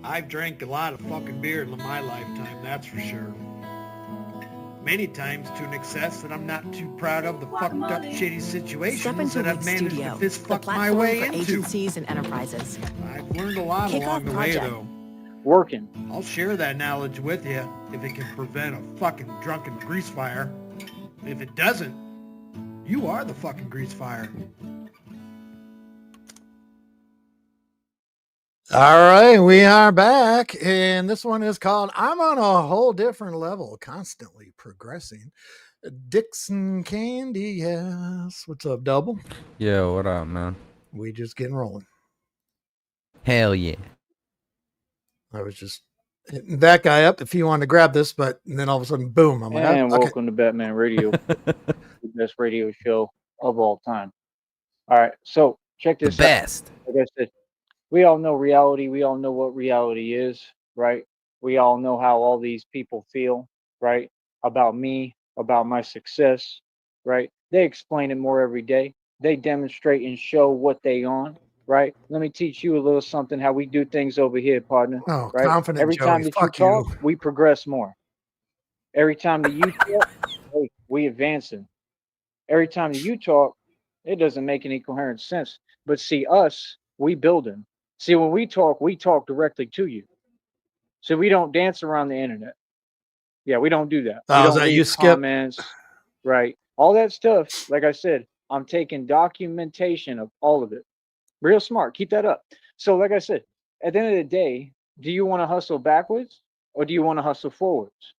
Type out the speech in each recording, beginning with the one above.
I've drank a lot of fucking beer in my lifetime, that's for sure. Many times to an excess that I'm not too proud of the fucked up, shitty Step situations into that I've Weed managed to Studio, fist the fuck my platform way for into. agencies and enterprises. I've learned a lot Kick along off the way, project. though. Working. I'll share that knowledge with you if it can prevent a fucking drunken grease fire. If it doesn't, you are the fucking grease fire. All right, we are back, and this one is called I'm on a Whole Different Level, Constantly Progressing. Dixon Candy, yes. What's up, Double? Yo, what up, man? We just getting rolling. Hell yeah. I was just hitting that guy up if he wanted to grab this, but then all of a sudden, boom. I'm like, And okay. welcome to Batman Radio, the best radio show of all time. All right, so check The this out. best. Like I said, we all know reality. We all know what reality is, right? We all know how all these people feel, right? About me, about my success, right? They explain it more every day. They demonstrate and show what they on, right? Let me teach you a little something how we do things over here, partner. Oh, Right? confident Every Joey. time that you Fuck you. talk, we progress more. Every time that you talk, hey, we advancing. Every time that you talk, it doesn't make any coherent sense. But see, us, we building. See, when we talk directly to you. So we don't dance around the internet. Yeah, we don't do that. We Oh, is don't that you, leave Skip? comments, right? All that stuff, like I said, I'm taking documentation of all of it. Real smart. Keep that up. So, like I said, at the end of the day, do you want to hustle backwards or do you want to hustle forwards?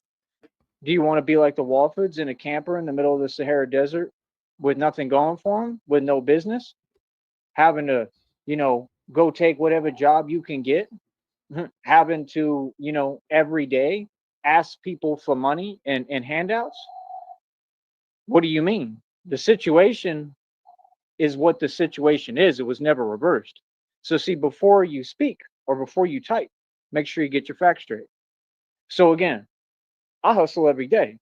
Do you want to be like the Walfords in a camper in the middle of the Sahara Desert with nothing going for them, with no business, having to, go take whatever job you can get, having to, every day ask people for money and handouts? What do you mean? The situation is what the situation is. It was never reversed. So, see, before you speak or before you type, make sure you get your facts straight. So, again, I hustle every day.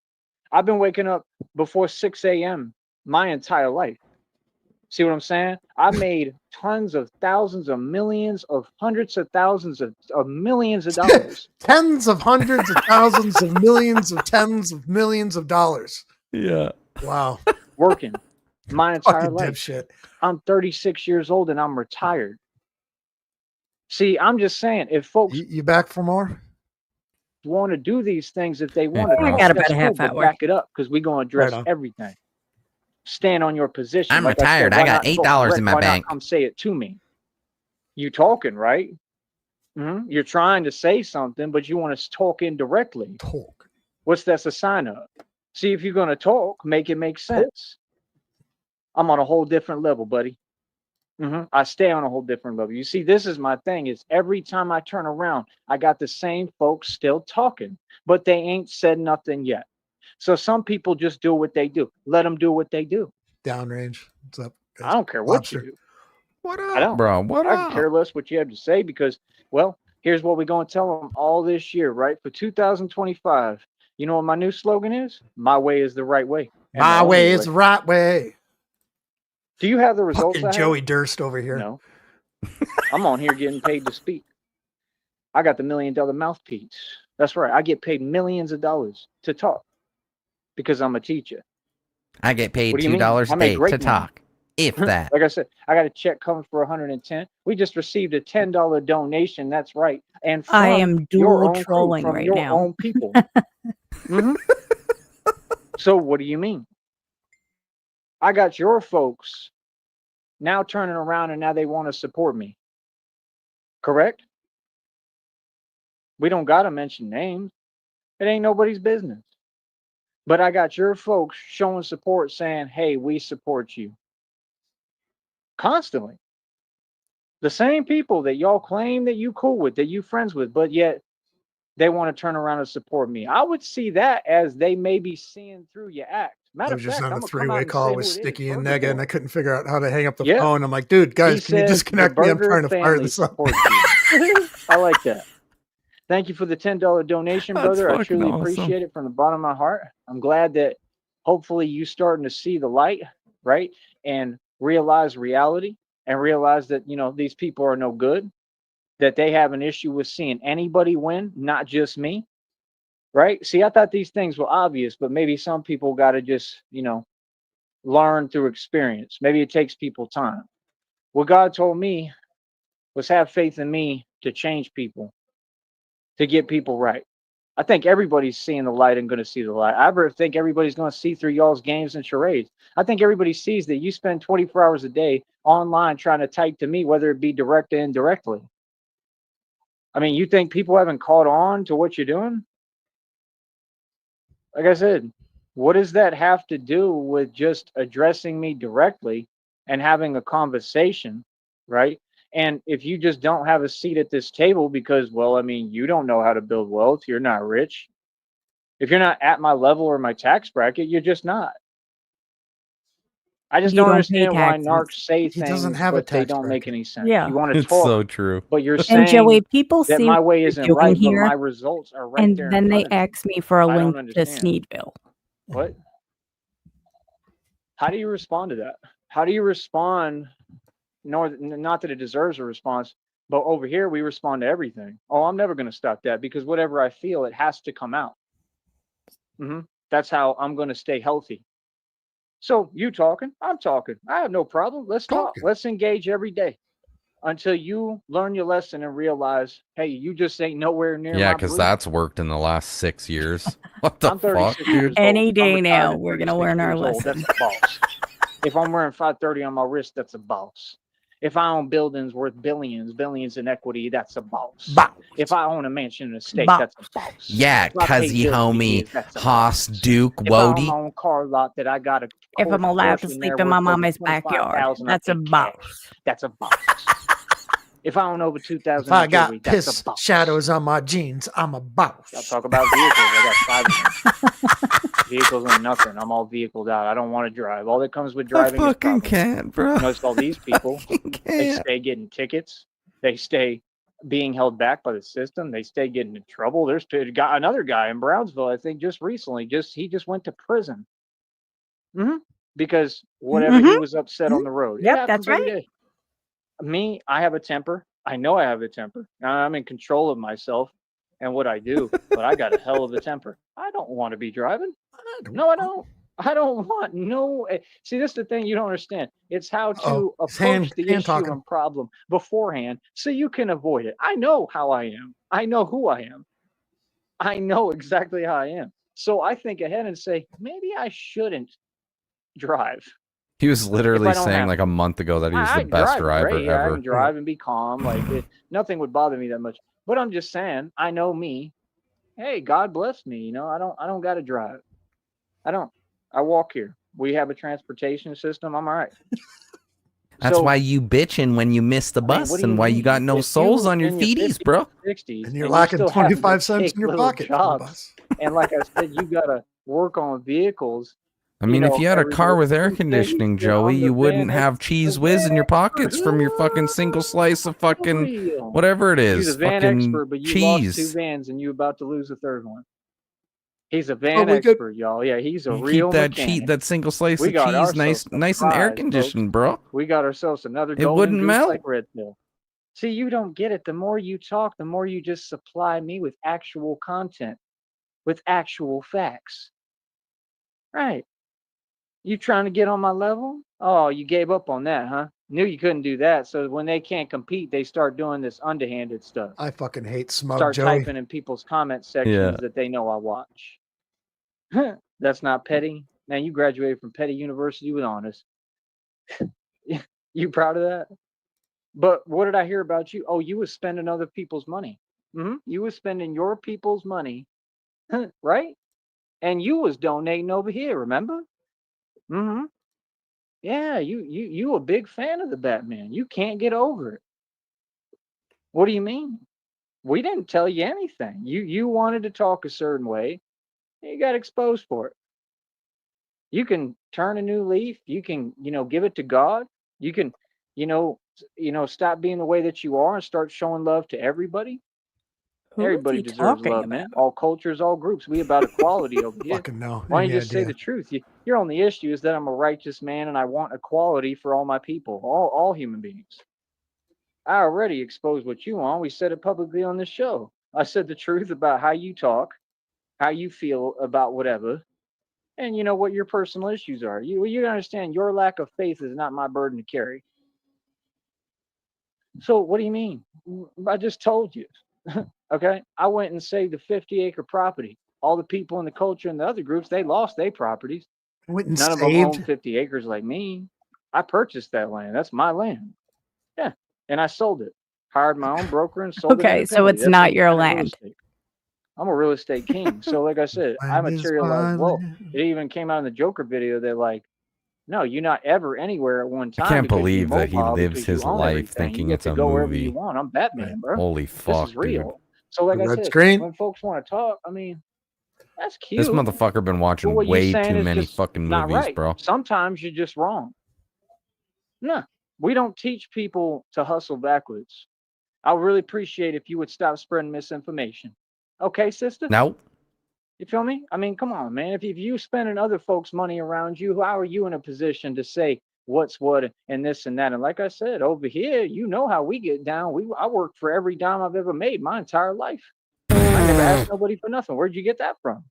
I've been waking up before 6 a.m. my entire life. See what I'm saying? I made tons of thousands of millions of hundreds of thousands of millions of dollars. Tens of hundreds of thousands of millions of tens of millions of dollars. Yeah. Wow. Working my entire Fucking life. dipshit. I'm 36 years old and I'm retired. See, I'm just saying, if folks You back for more? want to do these things, if they want to I talk, got that's about a cool, half but hour. back it up because we're going to address Right on. everything. Stand on your position. I'm Like retired. I said, I got why not $8 talk in my direct? Why bank. not come say it to me? You talking, right? You're trying to say something, but you want to talk indirectly. Talk. What's that's a sign of? See, if you're going to talk, make it make sense. I'm on a whole different level, buddy. I stay on a whole different level. You see, this is my thing. Is every time I turn around, I got the same folks still talking, but they ain't said nothing yet. So some people just do what they do. Let them do what they do. Downrange. What's up, guys? I don't care what you Lobster. do. What I up, don't. bro? What I can up? care less what you have to say because, well, here's what we're going to tell them all this year, right? For 2025, you know what my new slogan is? My way is the right way. And My the only way is the right way. Do you have the results Fucking I have? Joey Durst over here. No. I'm on here getting paid to speak. I got the $1 million mouthpiece. That's right. I get paid millions of dollars to talk because I'm a teacher. I get paid What do you mean? $2 I a make day great to money. talk. If that. Like I said, I got a check coming for 110. We just received a $10 donation. That's right. And from I am your dual own crew, trolling from right your now. own people. So what do you mean? I got your folks now turning around and now they want to support me. Correct? We don't got to mention names. It ain't nobody's business. But I got your folks showing support saying, hey, we support you. Constantly. The same people that y'all claim that you cool with, that you friends with, but yet they want to turn around and support me. I would see that as they may be seeing through your act. I Matter was of just fact, on I'm a going to come out three-way and call say with who it is. Sticky and Burger Nega, and Boy. I couldn't figure out how to hang up the Yeah. phone. I'm like, dude, guys, He can you says disconnect the me? I'm Burger trying to fire family this up. supports you. I like that. Thank you for the $10 donation, That's brother. I fucking truly awesome. appreciate it from the bottom of my heart. I'm glad that hopefully you starting to see the light, right? And realize reality and realize that, these people are no good that they have an issue with seeing anybody win, not just me. Right? See, I thought these things were obvious, but maybe some people got to just, learn through experience. Maybe it takes people time. What God told me was have faith in me to change people, to get people right. I think everybody's seeing the light and going to see the light. I think everybody's going to see through y'all's games and charades. I think everybody sees that you spend 24 hours a day online trying to type to me, whether it be direct or indirectly. I mean, you think people haven't caught on to what you're doing? Like I said, what does that have to do with just addressing me directly and having a conversation, right? And if you just don't have a seat at this table because, well, I mean, you don't know how to build wealth, you're not rich. If you're not at my level or my tax bracket, you're just not. I just You don't don't pay understand why taxes. narcs say He doesn't things, have a but they tax don't make bracket. any sense. Yeah. You want to It's talk, so true. but you're And Joey, saying people that see my what way you're isn't doing right, but here, my results are right and there in then they front of me. ask me for a I don't link to understand. Sneedville. What? How do you respond to that? How do you respond? Not that it deserves a response, but over here we respond to everything. Oh, I'm never going to stop that because whatever I feel, it has to come out. That's how I'm going to stay healthy. So you talking, I'm talking. I have no problem. Let's talk. Talking. Let's engage every day until you learn your lesson and realize, hey, you just ain't nowhere near Yeah, my because breed. that's worked in the last 6 years. What the I'm fuck, 36 dude? years Any old. day I'm now, retired at we're gonna 36 learn our years old. lesson. That's a boss. If I'm wearing 530 on my wrist, that's a boss. If I own buildings worth billions in equity, that's a boss. Bow. If I own a mansion and a state, Boss. that's a boss. Yeah, If I pay cuzzy bills for homie, years, that's a Haas, boss. Duke, If I own my Wody. own car lot that I got a If I'm allowed to Porsche in sleep there in my worth over mama's backyard, 25,000, I that's a pay boss. cash. That's a boss. If I own over 2,000 If I in got jewelry, that's a piss boss. shadows on my jeans, I'm a I'll boss. talk about vehicles. I got 5 of them. Vehicles ain't nothing. I'm all vehicled out. I don't want to drive. All that comes with I driving is fucking problems. can't, bro. Notice all these people, I they can't. stay getting tickets. They stay being held back by the system. They stay getting in trouble. There's another guy in Brownsville, I think, just recently. He just went to prison because whatever he was upset on the road. It Yep, happens that's every right. day. Me, I have a temper. I know I have a temper. Now I'm in control of myself and what I do, but I got a hell of a temper. I don't want to be driving. No, I don't. I don't want no. See, this is the thing you don't understand. It's how to approach the issue talking. and problem beforehand so you can avoid it. I know how I am. I know who I am. I know exactly how I am. So I think ahead and say, maybe I shouldn't drive. He was If literally I don't saying have like a month ago that he was I the can best drive driver great. Yeah, I ever. can drive and be calm. Nothing would bother me that much. But I'm just saying, I know me. Hey, God bless me. I don't got to drive. I don't. I walk here. We have a transportation system. I'm all right. That's So, why you bitching when you miss the I mean, bus what do and you why you mean? got no If soles you on your in your feeties, 50s, bro. 60s, And you're you lacking still having to 25 cents take in your little pocket for the jobs, bus. and like I said, you got to work on vehicles. I mean, if you had a every car with air week. conditioning, Get Joey, on the you Van wouldn't have cheese whiz in your pockets from your fucking single slice of fucking Real. whatever it You're the is, van fucking expert, but you lost 2 cheese. vans and you're about to lose a third one. He's a Oh, van we could- expert, y'all. Yeah, he's a You real keep that mechanic. that single slice We of got cheese ourselves nice a and air prize, conditioned, bro. We got ourselves another It golden wouldn't goose melt. like Red Pill. See, you don't get it. The more you talk, the more you just supply me with actual content, with actual facts. Right. You trying to get on my level? Oh, you gave up on that, huh? Knew you couldn't do that. So when they can't compete, they start doing this underhanded stuff. I fucking hate smug Start Joey. typing in people's comment sections that they know I watch. That's not petty. Man, you graduated from Petty University with honors. You proud of that? But what did I hear about you? Oh, you was spending other people's money. You was spending your people's money, right? And you was donating over here, remember? Yeah, you a big fan of the Batman. You can't get over it. What do you mean? We didn't tell you anything. You wanted to talk a certain way. You got exposed for it. You can turn a new leaf. You can, give it to God. You can, stop being the way that you are and start showing love to everybody. Who is Everybody he deserves talking love, about? man. All cultures, all groups. We about equality over here. Fucking no. Why don't you Any just say idea. the truth? Your only issue is that I'm a righteous man and I want equality for all my people, all human beings. I already exposed what you want. We said it publicly on this show. I said the truth about how you talk, how you feel about whatever, and you know what your personal issues are. You understand your lack of faith is not my burden to carry. So what do you mean? I just told you. Okay, I went and saved a 50-acre property. All the people in the culture and the other groups, they lost their properties. Went and None of them own saved. 50 acres like me. I purchased that land. That's my land. Yeah, and I sold it. Hired my own broker and sold it Okay, so independently. it's That's not your independent real land. estate. I'm a real estate king. So like I said, I Land is materialize my wealth. land. It even came out in the Joker video that like, no, you're not ever anywhere at one time. I can't because believe you're that he mobile, lives because his you own life everything. thinking You it's get to a go wherever you movie. want. I'm Batman, bro. Holy This fuck, is real. dude. So like The I red said, screen? when folks want to talk, I mean, that's cute. This motherfucker been But watching what you way saying too is many just fucking not movies, right. bro. Sometimes you're just wrong. No, we don't teach people to hustle backwards. I would really appreciate if you would stop spreading misinformation. Okay, sister? No. You feel me? I mean, come on, man. If you spending other folks' money around you, how are you in a position to say what's what and this and that? And like I said, over here, you know how we get down. I worked for every dime I've ever made my entire life. I never asked nobody for nothing. Where'd you get that from?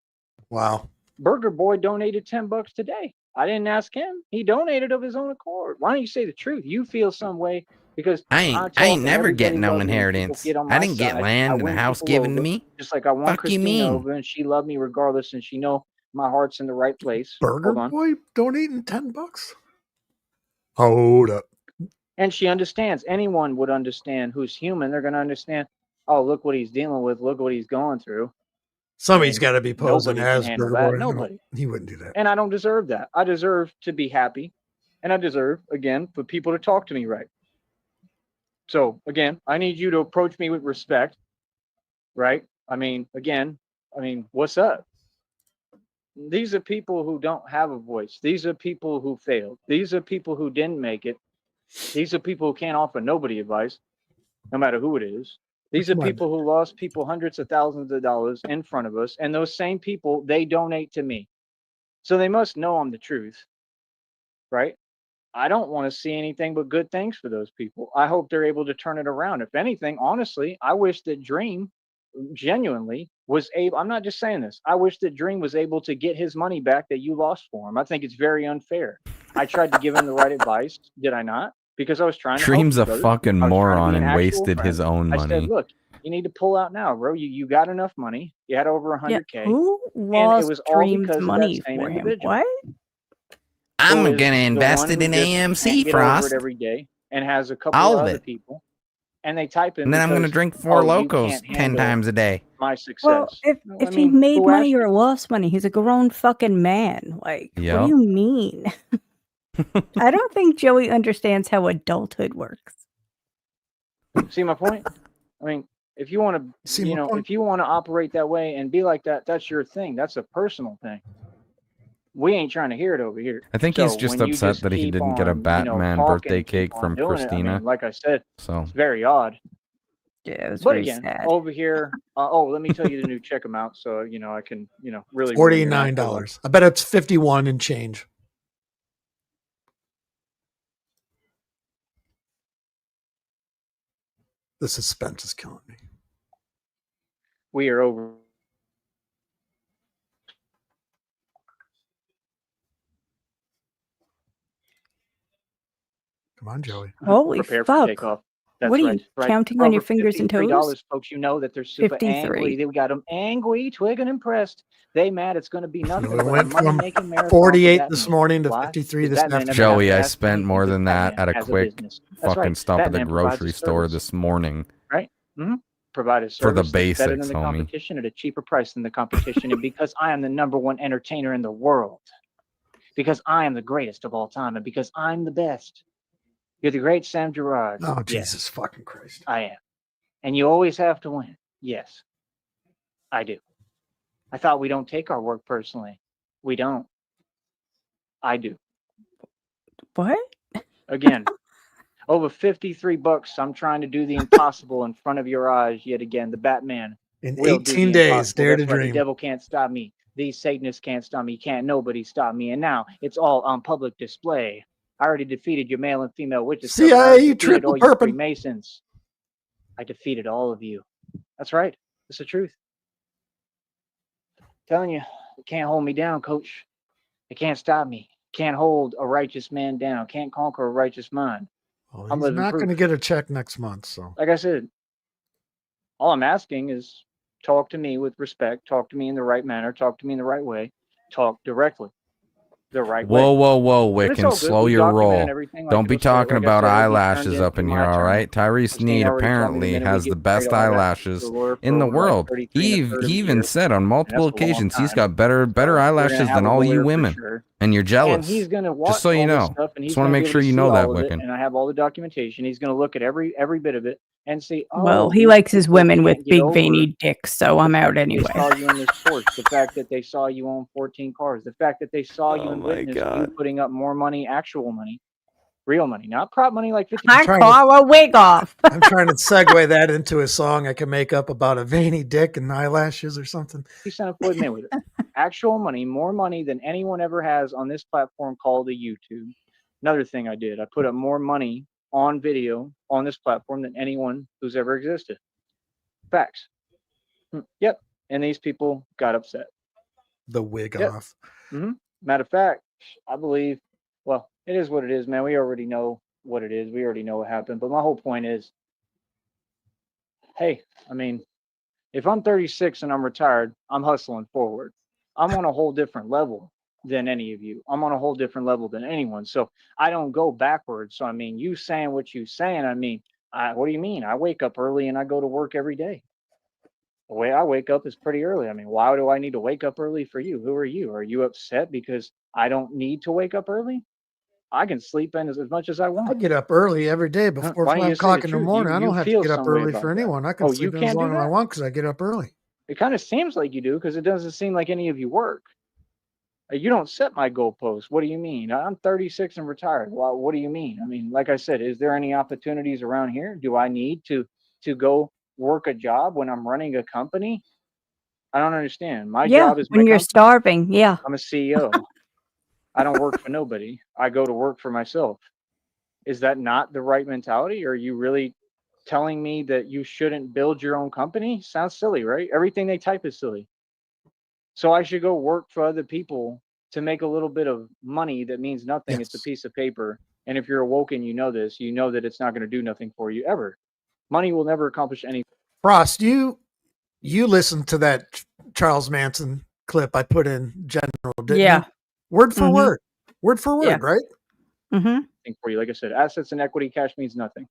Wow. Burger Boy donated $10 today. I didn't ask him. He donated of his own accord. Why don't you say the truth? You feel some way because I talk ain't and never everybody getting no loves me and people inheritance. get on I my didn't get side. I land and a win house people given to over, me. just like I won Fuck you Christina mean? over, and she loved me regardless, and she know my heart's in the right place. Burger Hold on. Boy donating $10? Hold up. And she understands. Anyone would understand who's human. They're going to understand, oh, look what he's dealing with. Look what he's going through. Somebody's And got to be posing nobody can as handle Burger that. Boy. No, Nobody. he wouldn't do that. And I don't deserve that. I deserve to be happy. And I deserve, again, for people to talk to me right. So, again, I need you to approach me with respect, right? I mean, again, what's up? These are people who don't have a voice. These are people who failed. These are people who didn't make it. These are people who can't offer nobody advice, no matter who it is. These are Come on. people who lost people hundreds of thousands of dollars in front of us. And those same people, they donate to me. So they must know I'm the truth, right? I don't want to see anything but good things for those people. I hope they're able to turn it around. If anything, honestly, I wish that Dream genuinely was able, I'm not just saying this, I wish that Dream was able to get his money back that you lost for him. I think it's very unfair. I tried to give him the right advice, did I not? Because I was trying to Dream's help a you, brother. fucking I was trying to moron be an and actual wasted friend. his own I money. said, look, you need to pull out now, bro. You got enough money. You had over Yeah, 100K. who And it lost was all Dream's because of that money same for him? individual. What? I'm Who is gonna the invest one it who in just can't AMC, get over Frost. it every day and has a couple All of of other it. people, and they type in And then I'm gonna because, drink 4 oh, you locos can't 10 handle times a day. my Well, success. if No, if he made who asked money or you? lost money, he's a grown fucking man. Like, what do Yup. you mean? I don't think Joey understands how adulthood works. See my point? I mean, if you want to, See my point? if you want to operate that way and be like that, that's your thing. That's a personal thing. We ain't trying to hear it over here. I think he's So just when you upset just that he keep didn't get a on, Batman talking birthday and keep cake on from doing it, I Christina. mean, like I said, So it's very odd. Yeah, it was But very again, sad. over here, let me tell you the new check amount, so I can, really ruin your night. Hold on. $49. I bet it's 51 and change. The suspense is killing me. We are over. Come on, Joey. Holy Prepare for fuck. takeoff. That's What are right. you counting on your fingers and toes? $53, folks. You know that they're super 53. angry. They got them angry, twig and impressed. They mad. It's going to be nothing We but a went from money-making marathon. 48 for this Batman. morning to Why? 53 Because this Batman afternoon. never has Joey, to I ask spent anything more because than that Batman at a has quick business. That's fucking right. stop at the Batman provides a grocery store service. this morning. Right? Provide a For the service that's better than basics, the homie. competition at a cheaper price than the competition. And because I am the #1 entertainer in the world, because I am the greatest of all time, and because I'm the best. You're the great Sam Gerard. Oh, Yes, Jesus fucking Christ. I am. And you always have to win. Yes, I do. I thought we don't take our work personally. We don't. I do. What? Again, over $53. I'm trying to do the impossible in front of your eyes yet again. The Batman In will do 18 the days, impossible. dare That's to right. The dream. devil can't stop me. These Satanists can't stop me. Can't nobody stop me. And now it's all on public display. I already defeated your male and female witches. I already CIA defeated triple all your perping. Freemasons. I defeated all of you. That's right. It's the truth. I'm telling you, it can't hold me down, coach. It can't stop me. Can't hold a righteous man down. Can't conquer a righteous mind. Well, I'm he's living not going to proof. get a check next month, so. Like I said, all I'm asking is talk to me with respect. Talk to me in the right manner. Talk to me in the right way. Talk directly the right Whoa, way. whoa, But it's Wicken, all good. slow We your documented roll. everything. Don't be talking Like I about said, it'll be turned eyelashes up in into here, my all term. right? Tyrese Christine Sneed already told me the apparently minute we has get the best married, I'll have to eyelashes the lure for in the over like world. 33 and a third of He a even year, said on and multiple that's a long occasions he's time. got better So we're gonna eyelashes have than a all you lawyer for women, sure. and you're And jealous. he's gonna Just watch so you all this know. stuff, and he's Just want to gonna be make able sure to you see know that, all of it. Wicken. And I have all the documentation. He's gonna look at every bit of it and see, Well, oh, he these likes his people women with can't get big over veiny dicks, so the I'm fact out that they anyway. saw you in this Porsche, the fact that they saw you own 14 cars, the fact that they saw you Oh and my witnessed you God. putting up more money, actual money, real money, not prop money like 50. I trying to- call a wig off. I'm trying to segue that into a song I can make up about a veiny dick and eyelashes or something. Of Floyd Mayweather. Actual money, more money than anyone ever has on this platform called a YouTube. Another thing I did, I put up more money on video on this platform than anyone who's ever existed. Facts. Yep. And these people got upset. The wig Yep. off. Matter of fact, I believe, well, it is what it is, man. We already know what it is. We already know what happened. But my whole point is, hey, I mean, if I'm 36 and I'm retired, I'm hustling forward. I'm on a whole different level than any of you. I'm on a whole different level than anyone. So I don't go backwards. So I mean, you saying what you saying, I mean, what do you mean? I wake up early and I go to work every day. The way I wake up is pretty early. I mean, why do I need to wake up early for you? Who are you? Are you upset because I don't need to wake up early? I can sleep in as much as I I want. get up early every day before Why don't 5 you just say the o'clock in the truth? morning. I You don't have to feel get up some way early about for that. anyone. I can Oh, sleep you in as can't do long as I that? want because I get up early. It kind of seems like you do because it doesn't seem like any of you work. You don't set my goalposts. What do you mean? I'm 36 and retired. Well, what do you mean? I mean, like I said, is there any opportunities around here? Do I need to go work a job when I'm running a company? I don't understand. My Yeah, job is my when you're company. starving. Yeah. I'm a CEO. I don't work for nobody. I go to work for myself. Is that not the right mentality? Or are you really telling me that you shouldn't build your own company? Sounds silly, right? Everything they type is silly. So I should go work for other people to make a little bit of money that means nothing. It's a Yes. piece of paper. And if you're awoken, you know this. You know that it's not going to do nothing for you ever. Money will never accomplish anything. Frost, you listened to that Charles Manson clip I put in general, didn't Yeah. you? Word for Mhm. word. Word for Yeah. word, right? Mm-hmm. For you. Like I said, assets and equity, cash means nothing.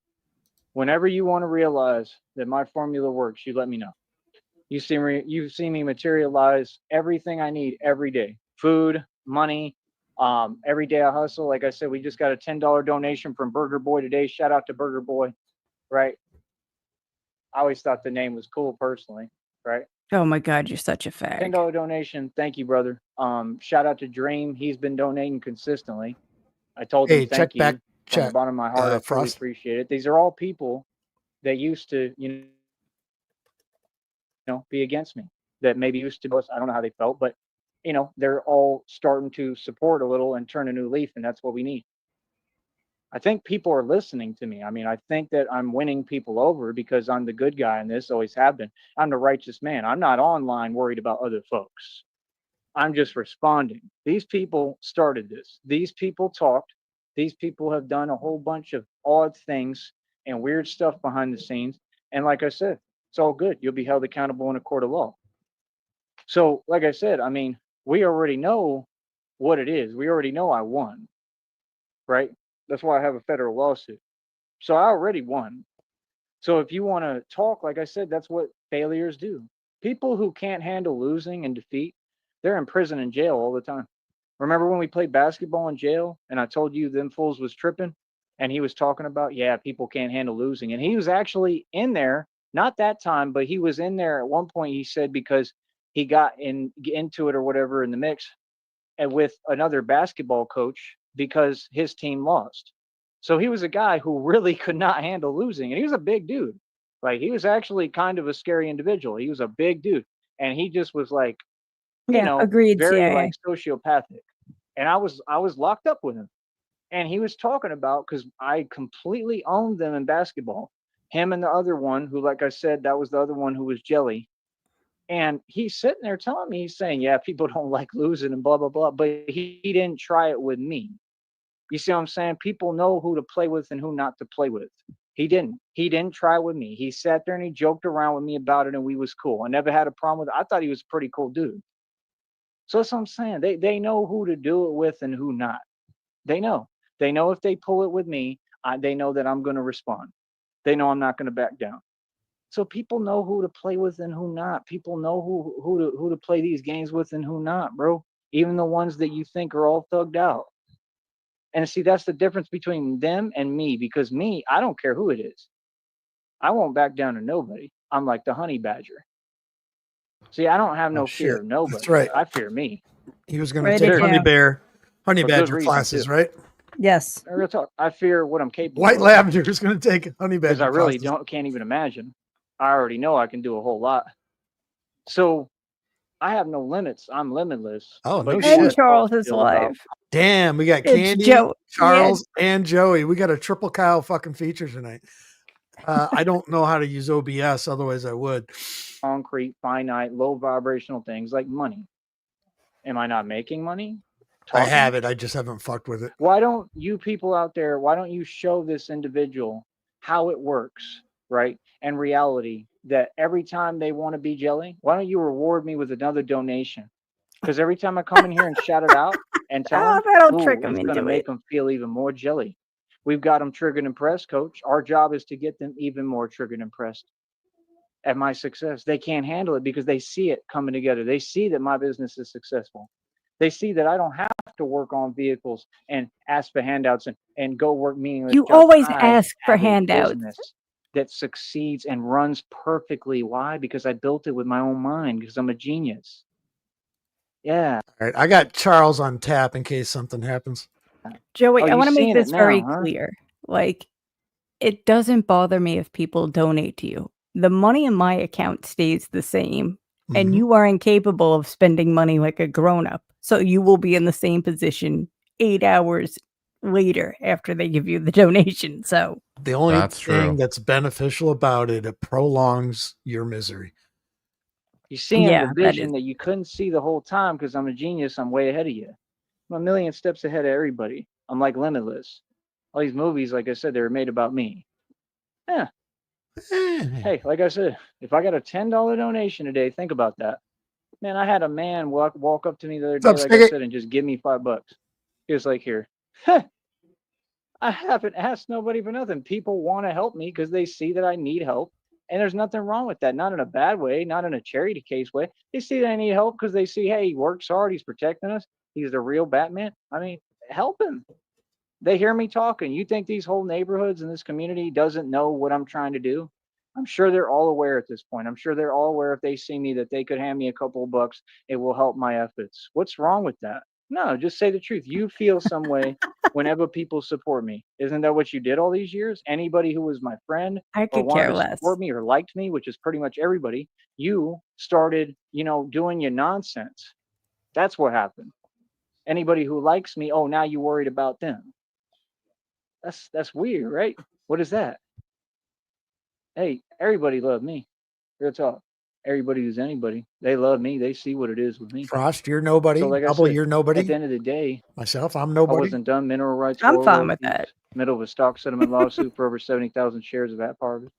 Whenever you want to realize that my formula works, you let me know. You see me materialize everything I need every day. Food, money. Every day I hustle. Like I said, we just got a $10 donation from Burger Boy today. Shout out to Burger Boy, right? I always thought the name was cool personally, right? Oh my God, you're such a fag. $10 donation. Thank you, brother. Shout out to Dream. He's been donating consistently. I told him Hey, thank check back, you from the check. bottom of my heart. I truly Frost. appreciate it. These are all people that used to, be against me. That maybe used to. I don't know how they felt, but they're all starting to support a little and turn a new leaf, and that's what we need. I think people are listening to me. I mean, I think that I'm winning people over because I'm the good guy in this, always have been. I'm the righteous man. I'm not online worried about other folks. I'm just responding. These people started this. These people talked. These people have done a whole bunch of odd things and weird stuff behind the scenes. And like I said, it's all good. You'll be held accountable in a court of law. So, like I said, I mean, we already know what it is. We already know I won, right? That's why I have a federal lawsuit. So I already won. So if you want to talk, like I said, that's what failures do. People who can't handle losing and defeat, they're in prison and jail all the time. Remember when we played basketball in jail and I told you them fools was tripping and he was talking about, yeah, people can't handle losing. And he was actually in there, not that time, but he was in there at one point, he said, because he got into it or whatever in the mix and with another basketball coach because his team lost. So he was a guy who really could not handle losing. And he was a big dude. Like he was actually kind of a scary individual. He was a big dude. And he just was like, Yeah, agreed, very CIA. like sociopathic. And I was locked up with him. And he was talking about because I completely owned them in basketball. Him and the other one, who, like I said, that was the other one who was Jelly. And he's sitting there telling me, he's saying, yeah, people don't like losing and blah, blah, blah. But he didn't try it with me. You see what I'm saying? People know who to play with and who not to play with. He didn't. He didn't try it with me. He sat there and he joked around with me about it, and we was cool. I never had a problem with it. I thought he was a pretty cool dude. So that's what I'm saying. They know who to do it with and who not. They know. They know if they pull it with me, they know that I'm going to respond. They know I'm not going to back down. So people know who to play with and who not. People know who to play these games with and who not, bro. Even the ones that you think are all thugged out. And see, that's the difference between them and me, because me, I don't care who it is. I won't back down to nobody. I'm like the honey badger. See, I don't have no fear shit. of nobody. That's right. I fear me. He was going to Right take again. honey For good badger reason, classes, too. right? Yes. Real talk. I fear what I'm capable White of. lavender is going to take honey Because badger I really classes. can't even imagine. I already know I can do a whole lot. So I have no limits. I'm limitless. Oh, But no you shit. And wanna talk Charles is still about- alive. Damn, we got It's Candy, Joe. Charles, and Joey. We got a triple cow fucking feature tonight. I don't know how to use OBS, otherwise I would. concrete, finite, low vibrational things like money. Am I not making money? I Talking? have it. I just haven't fucked with it. Why don't you people out there, why don't you show this individual how it works, right? And reality, that every time they want to be jelly, why don't you reward me with another donation? Because every time I come in here and shout it out and tell them, That'll trick them it's going to into make it. them feel even more jelly. We've got them triggered and pressed, coach. Our job is to get them even more triggered and pressed at my success. They can't handle it because they see it coming together. They see that my business is successful. They see that I don't have to work on vehicles and ask for handouts and go work meaningless You jobs. always I ask for have a handouts. business that succeeds and runs perfectly. Why? Because I built it with my own mind, because I'm a genius. Yeah. All right, I got Charles on tap in case something happens. Joey, Oh, I you want to make seeing it this very now, huh? clear. Like, it doesn't bother me if people donate to you. The money in my account stays the same, and Mhm. you are incapable of spending money like a grown-up. So you will be in the same position 8 hours later after they give you the donation. So The only That's thing true. that's beneficial about it, it prolongs your misery. You seeing Yeah, the that vision is- that you couldn't see the whole time because I'm a genius. I'm way ahead of you. I'm a million steps ahead of everybody. I'm like limitless. All these movies, like I said, they were made about me. Yeah. Hey, like I said, if I got a $10 donation today, think about that. Man, I had a man walk up to me the other day, What's up, like I Spigot? said, and just give me $5. He was like, here. I haven't asked nobody for nothing. People want to help me because they see that I need help. And there's nothing wrong with that. Not in a bad way, not in a charity case way. They see that I need help because they see, hey, he works hard. He's protecting us. He's the real Batman. I mean, help him. They hear me talking. You think these whole neighborhoods and this community doesn't know what I'm trying to do? I'm sure they're all aware at this point. I'm sure they're all aware if they see me that they could hand me a couple of bucks. It will help my efforts. What's wrong with that? No, just say the truth. You feel some way whenever people support me. Isn't that what you did all these years? Anybody who was my friend I or could wanted care to less. support me or liked me, which is pretty much everybody, you started, doing your nonsense. That's what happened. Anybody who likes me, oh, now you worried about them. That's weird, right? What is that? Hey, everybody loved me. Real talk. Everybody who's anybody, they love me. They see what it is with me. Frost, you're nobody. So like I Double, said, you're at nobody. the end of the day, Myself, I'm I nobody. wasn't done mineral rights. I'm for fine royalties, with that. Middle of a stock settlement lawsuit for over 70,000 shares of that harvest.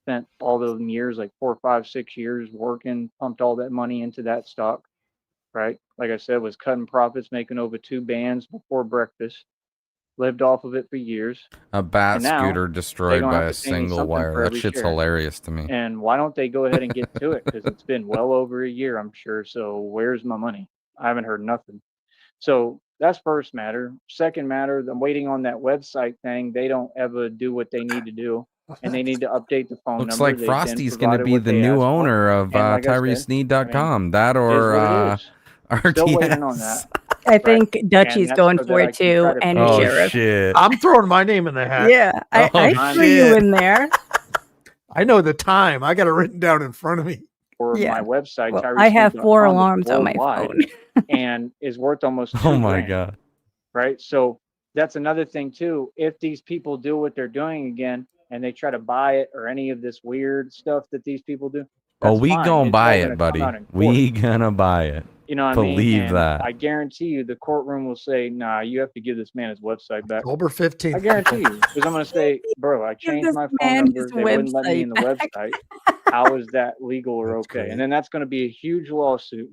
Spent all those years, like 4, 5, 6 years working, pumped all that money into that stock, right? Like I said, was cutting profits, making over 2 bands before breakfast. Lived off of it for years. A bat And now, scooter destroyed gonna by have a to pay me single something wire. for That every shit's share. hilarious to me. And why don't they go ahead and get to it? Because it's been well over a year, I'm sure. So where's my money? I haven't heard nothing. So that's first matter. Second matter, I'm waiting on that website thing. They don't ever do what they need to do. And they need to update the phone Looks number. like They've been Frosty's going to provided be what the they new asked for. owner of And like I said, TyreSneed.com. That is or what it is. Still waiting on RTS. that. I think And Dutchy's that's going so for that I it can too, try to and pay Oh, you. Sheriff. shit. I'm throwing my name in the hat. Yeah, I Oh, threw you shit. in there. I know the time. I got it written down in front of me. For Yeah. my website, Well, I have 4 TyreSneed.com, alarms on my worldwide phone. and is worth almost Oh, $2 my grand. God. Right? So that's another thing too. If these people do what they're doing again, and they try to buy it or any of this weird stuff that these people do, Oh, that's we fine. gonna It's buy all gonna it, come buddy. out in court. We gonna buy it. You know what I mean? Believe And that. I guarantee you the courtroom will say, nah, you have to give this man his website back. October 15th. I guarantee you. Because I'm going to say, bro, I Give changed this my phone man number. his They wouldn't let me in the website back. website. How is that legal or That's okay? great. And then that's going to be a huge lawsuit,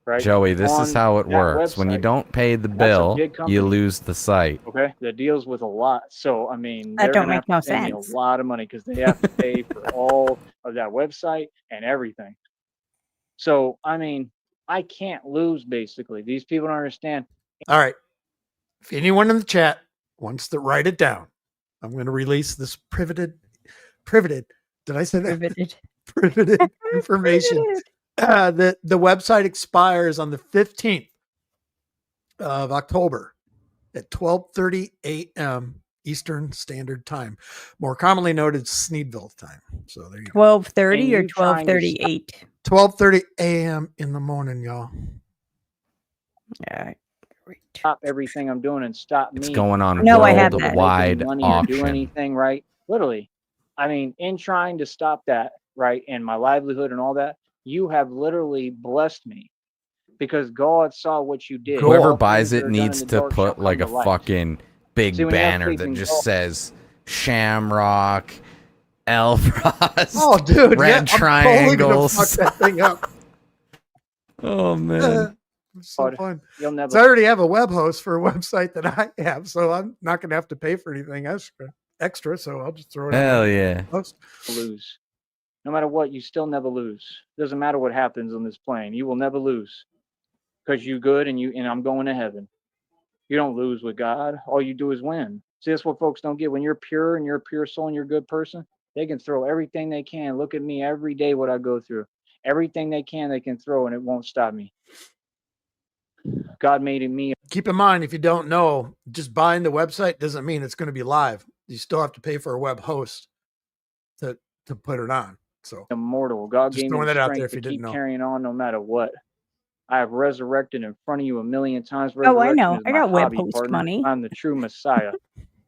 right? Joey, this is on how it that works. When you website. don't pay the And that's a bill, big you company. lose the site. Okay, that deals with a lot. So I mean, That they're don't gonna have make no to pay me a sense. lot of money because they have to pay for all of that website and everything. So I mean, I can't lose. Basically, these people don't understand. All right. If anyone in the chat wants to write it down, I'm going to release this privated. Did I say that? Riveted. Privated information. The website expires on the 15th of October at 12:30 a.m. Eastern Standard Time, more commonly known as Sneedville time. So there you go. 12:30 And or you trying to 12:38? 12:30 a.m. in the morning, y'all. Yeah. Great. Stop everything I'm doing and stop It's me. going on No, I have from that. making worldwide money or do auction. anything, right? Literally, I mean, in trying to stop that, right, and my livelihood and all that, you have literally blessed me because God saw what you did. Whoever All buys things that it are done in needs the to dark shall put like come a to light. fucking big See, when you have banner faith that in just God- says Shamrock, Elfrost, Oh, dude, red yeah, I'm triangles. totally gonna fuck that thing up. Oh man. It's so God, fun. You'll never So I already have a web host for a website that I have, so I'm not going to have to pay for anything extra. So I'll just throw it on Hell my yeah. host. lose. No matter what, you still never lose. Doesn't matter what happens on this plane, you will never lose because you good and I'm going to heaven. You don't lose with God. All you do is win. See, that's what folks don't get. When you're pure and you're a pure soul and you're a good person, they can throw everything they can. Look at me every day, what I go through. Everything they can throw, and it won't stop me. God made me. Keep in mind, if you don't know, just buying the website doesn't mean it's going to be live. You still have to pay for a web host to put it on. So Immortal. God just gave me throwing the that out there strength if to you didn't keep know. carrying on no matter what. I have resurrected in front of you a million times. Oh, I Resurrection know. is I my got web hobby, host partner. money. I'm the true Messiah.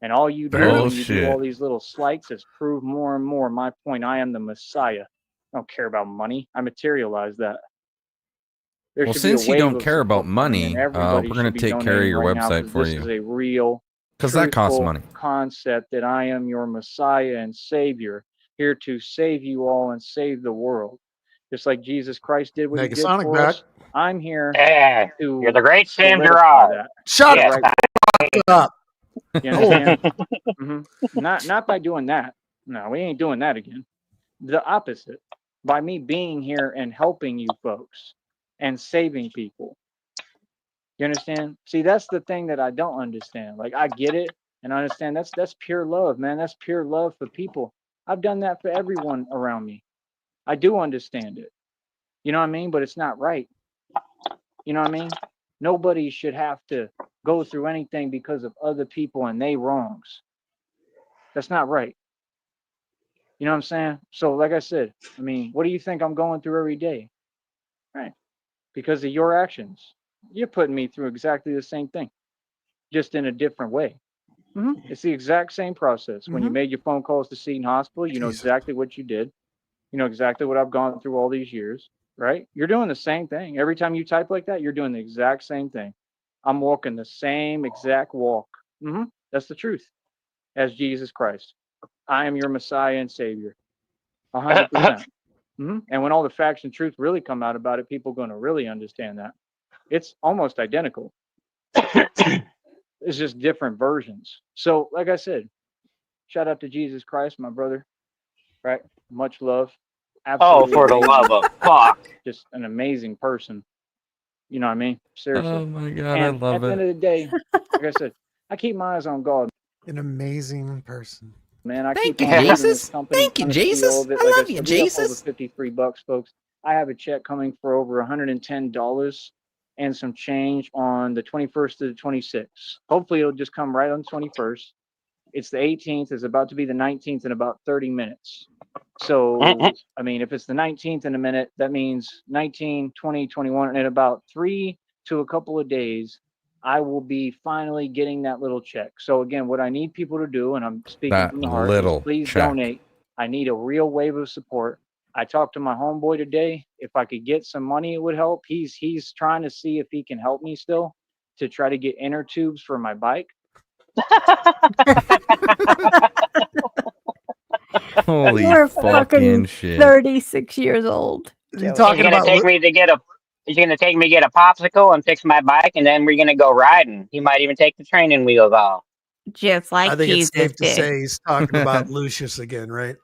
And all you do when you do all Bullshit. these little slights is prove more and more my point. I am the Messiah. I don't care about money. I materialize that. There Well, should be a since you wave don't of care about support for me, money, and everybody we're gonna should be take care of donating your right now website because for this you. is a real, Because that costs truthful money. concept that I am your Messiah and Savior, here to save you all and save the world. Just like Jesus Christ did what he did Negasonic for back. us, I'm here Yeah, to you're the great Sam solidify Gerard. that. Shut The Yes. right, up. you understand? Not by doing that. No, we ain't doing that again. The opposite. By me being here and helping you folks and saving people. You understand? See, that's the thing that I don't understand. Like I get it and I understand that's pure love, man. That's pure love for people. I've done that for everyone around me. I do understand it. You know what I mean? But it's not right. You know what I mean? Nobody should have to go through anything because of other people and they wrongs. That's not right. You know what I'm saying? So like I said, I mean, what do you think I'm going through every day? Right. Because of your actions. You're putting me through exactly the same thing, just in a different way. It's the exact same process. When you made your phone calls to Seton Hospital, you know Jesus. exactly what you did. You know exactly what I've gone through all these years, right? You're doing the same thing. Every time you type like that, you're doing the exact same thing. I'm walking the same exact walk. That's the truth. As Jesus Christ. I am your Messiah and Savior. 100%. And when all the facts and truth really come out about it, people are going to really understand that. It's almost identical. It's just different versions. So, like I said, shout out to Jesus Christ, my brother. Right? Much love. Oh, Absolutely for the amazing. love of fuck. Just an amazing person. You know what I mean? Seriously. Oh my god, And I at love the end it. of the day, like I said, I keep my eyes on God, An amazing person. man. I Thank keep you, on building Jesus. this company, Thank you, trying to see all Jesus. of it. I Like I love you, said, we up over Jesus. $53, folks. I have a check coming for over $110 and some change on the 21st to the 26th. Hopefully, it'll just come right on the 21st. It's the 18th. It's about to be the 19th in about 30 minutes. So, I mean, if it's the 19th in a minute, that means 19, 20, 21, and in about 3 to a couple of days, I will be finally getting that little check. So again, what I need people to do, and I'm speaking That from the heart, little is please check. donate. I need a real wave of support. I talked to my homeboy today. If I could get some money, it would help. He's trying to see if he can help me still to try to get inner tubes for my bike. Holy You're fucking fucking shit. 36 years old. Are you Joey. talking He's gonna about take me to get a. He's gonna take me to get a popsicle and fix my bike, and then we're gonna go riding. He might even take the training wheels off. Just like I think Jesus it's safe to did. say he's talking about Lucius again, right?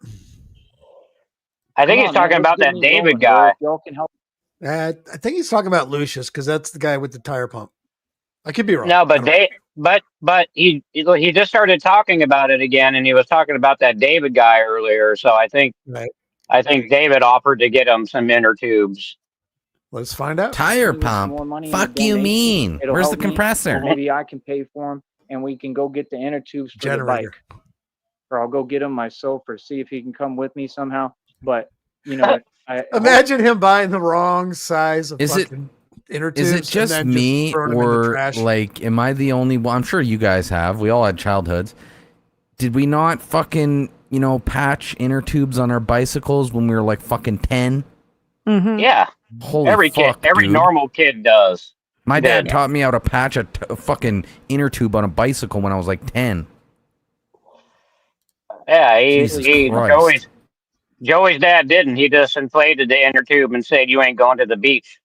I think Come he's on, man, talking let's about get that me David rolling, bro. guy. If y'all can help. I think he's talking about Lucius because that's the guy with the tire pump. I could be wrong. No, I but don't know. he just started talking about it again, and he was talking about that David guy earlier. So I think Right. David offered to get him some inner tubes. Let's find out. Tire me with some more pump. money in the Fuck you donation. mean? It'll Where's the help me, compressor? or maybe I can pay for them, and we can go get the inner tubes for Generator. the bike, or I'll go get them myself, or see if he can come with me somehow. But you know, I Imagine him buying the wrong size of Is it- fucking inner Is tubes it just and then me, just throwing them in the or trash. like, am I the only one? I'm sure you guys have. We all had childhoods. Did we not fucking, patch inner tubes on our bicycles when we were like fucking 10? Mm-hmm. Yeah, Holy every fuck, kid, every dude. normal kid does. My dad Yeah. taught me how to patch a fucking inner tube on a bicycle when I was like 10. Yeah, Jesus Christ. Joey's dad didn't. He just inflated the inner tube and said, "You ain't going to the beach."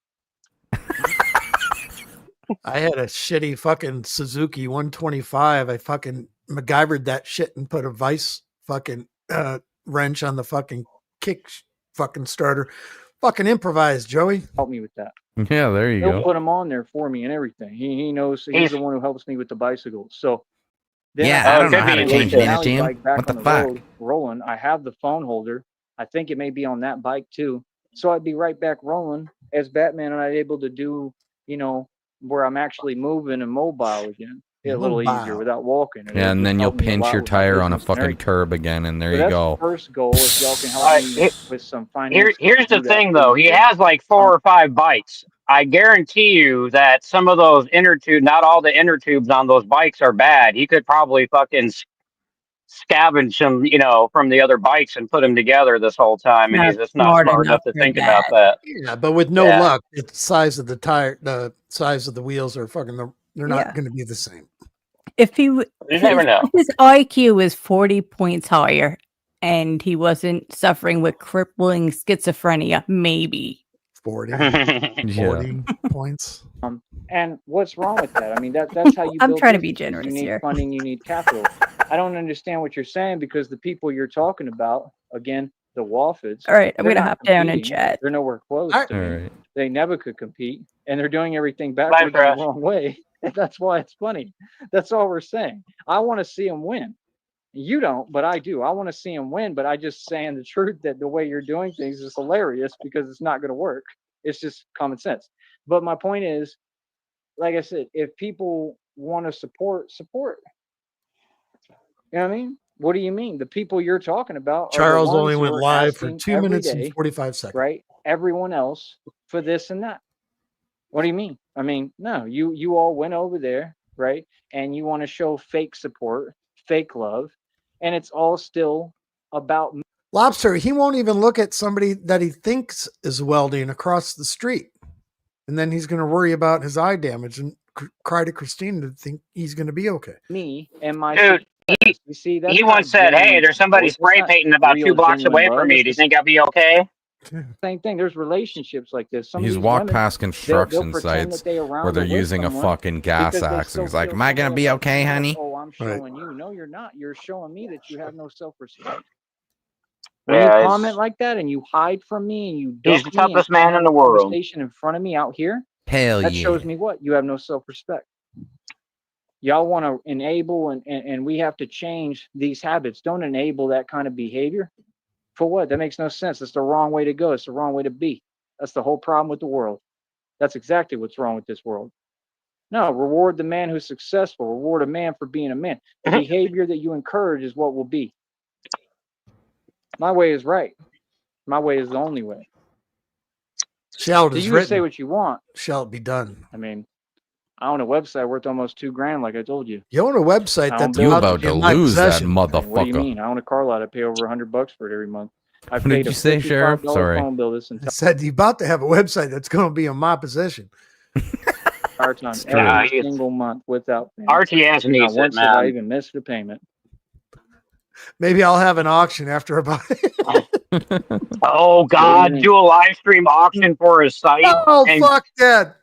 I had a shitty fucking Suzuki 125. I fucking MacGyvered that shit and put a vice fucking wrench on the fucking fucking starter. Fucking improvised, Joey. help me with that. Yeah, there you He'll go. put them on there for me and everything. He knows he's He's- the one who helps me with the bicycle. So then Yeah, have I don't know could how be to change Lucius. an inner Alley tube. bike back What the on fuck? road, rolling. I have the phone holder. I think it may be on that bike too. So I'd be right back rolling as Batman, and I'm able to do, where I'm actually moving and mobile again. A little easier Mobile. without walking. Yeah, and then you'll pinch your tire on a fucking curb. curb again, and there So you that's go. the first goal. If y'all can help Alright, me with some finance. Here's the do that, thing, though. please He do. has like 4 or 5 bikes. I guarantee you that some of those inner tubes, not all the inner tubes on those bikes are bad. He could probably fucking scavenge them, from the other bikes and put them together this whole time, and Not he's just not smart smart enough enough to for think that. about that. Yeah, but with no Yeah. luck, the size of the tire, the size of the wheels are fucking. They're not Yeah. going to be the same. If he You never know. his IQ is 40 points higher and he wasn't suffering with crippling schizophrenia, maybe. 40, Yeah. 40 points. And what's wrong with that? I mean, that's how you. I'm build trying to be businesses. generous You need here. funding. You need capital. I don't understand what you're saying because the people you're talking about, again, the Woffords. All right, I'm they're gonna not hop down and competing. chat. They're nowhere close All to All me. right. They never could compete, and they're doing everything Bye, backwards and Fresh. the wrong way. And that's why it's funny. That's all we're saying. I want to see them win. You don't, but I do. I want to see them win, but I just saying the truth that the way you're doing things is hilarious because it's not going to work. It's just common sense. But my point is, like I said, if people want to support. You know what I mean? What do you mean? The people you're talking about are the Charles ones only who went are live for asking 2 every minutes day, and 45 seconds. right? Everyone else for this and that. What do you mean? I mean, no, you all went over there, right? And you want to show fake support, fake love, and it's all still about Lobster, he won't even look at somebody that he thinks is welding across the street. And then he's going to worry about his eye damage and cry to Christine to think he's going to be okay. me and my Dude, success. You see, that's He not once said, "Hey, genuine there's somebody support. That's spray not painting about real, 2 blocks genuine away love. from me. It's Do you the think I'll be okay?" same thing. There's relationships like this. Some of He's these walked women, past they'll construction pretend sites that they around where they're or with using a someone fucking gas because they axe, and still he's like, feel "Am I some gonna way be about okay, themselves. honey?" Oh, I'm Right. showing you. No, you're not. You're showing me that you have no self-respect. When you Yeah, comment like that and you hide from me and you he's duck the me and toughest can't man have in a the world. conversation in front of me out here, Hell that yeah. shows me what? You have no self-respect. Y'all want to enable and we have to change these habits. Don't enable that kind of behavior. For what? That makes no sense. It's the wrong way to go. It's the wrong way to be. That's the whole problem with the world. That's exactly what's wrong with this world. No, reward the man who's successful. Reward a man for being a man. The behavior that you encourage is what will be. My way is right. My way is the only way. Shall it So is you can say written, what you want. shall it be done. I mean, I own a website worth almost $2,000, like I told you. You own a website I that's own You buildings. about be to in my lose that possession. What do you motherfucker. mean? I own a car lot. I pay over $100 for it every month. I've What did paid a you say, Sheriff? $55 Sorry. phone bill this I entire said you're about to have a website that's going to be in my possession. time, It's true. every Yeah, single month without payment. RTS Not needs it, once have I man. even missed a payment. Maybe I'll have an auction after about Oh God, mean? do a live stream auction for his site, Oh, and, fuck that.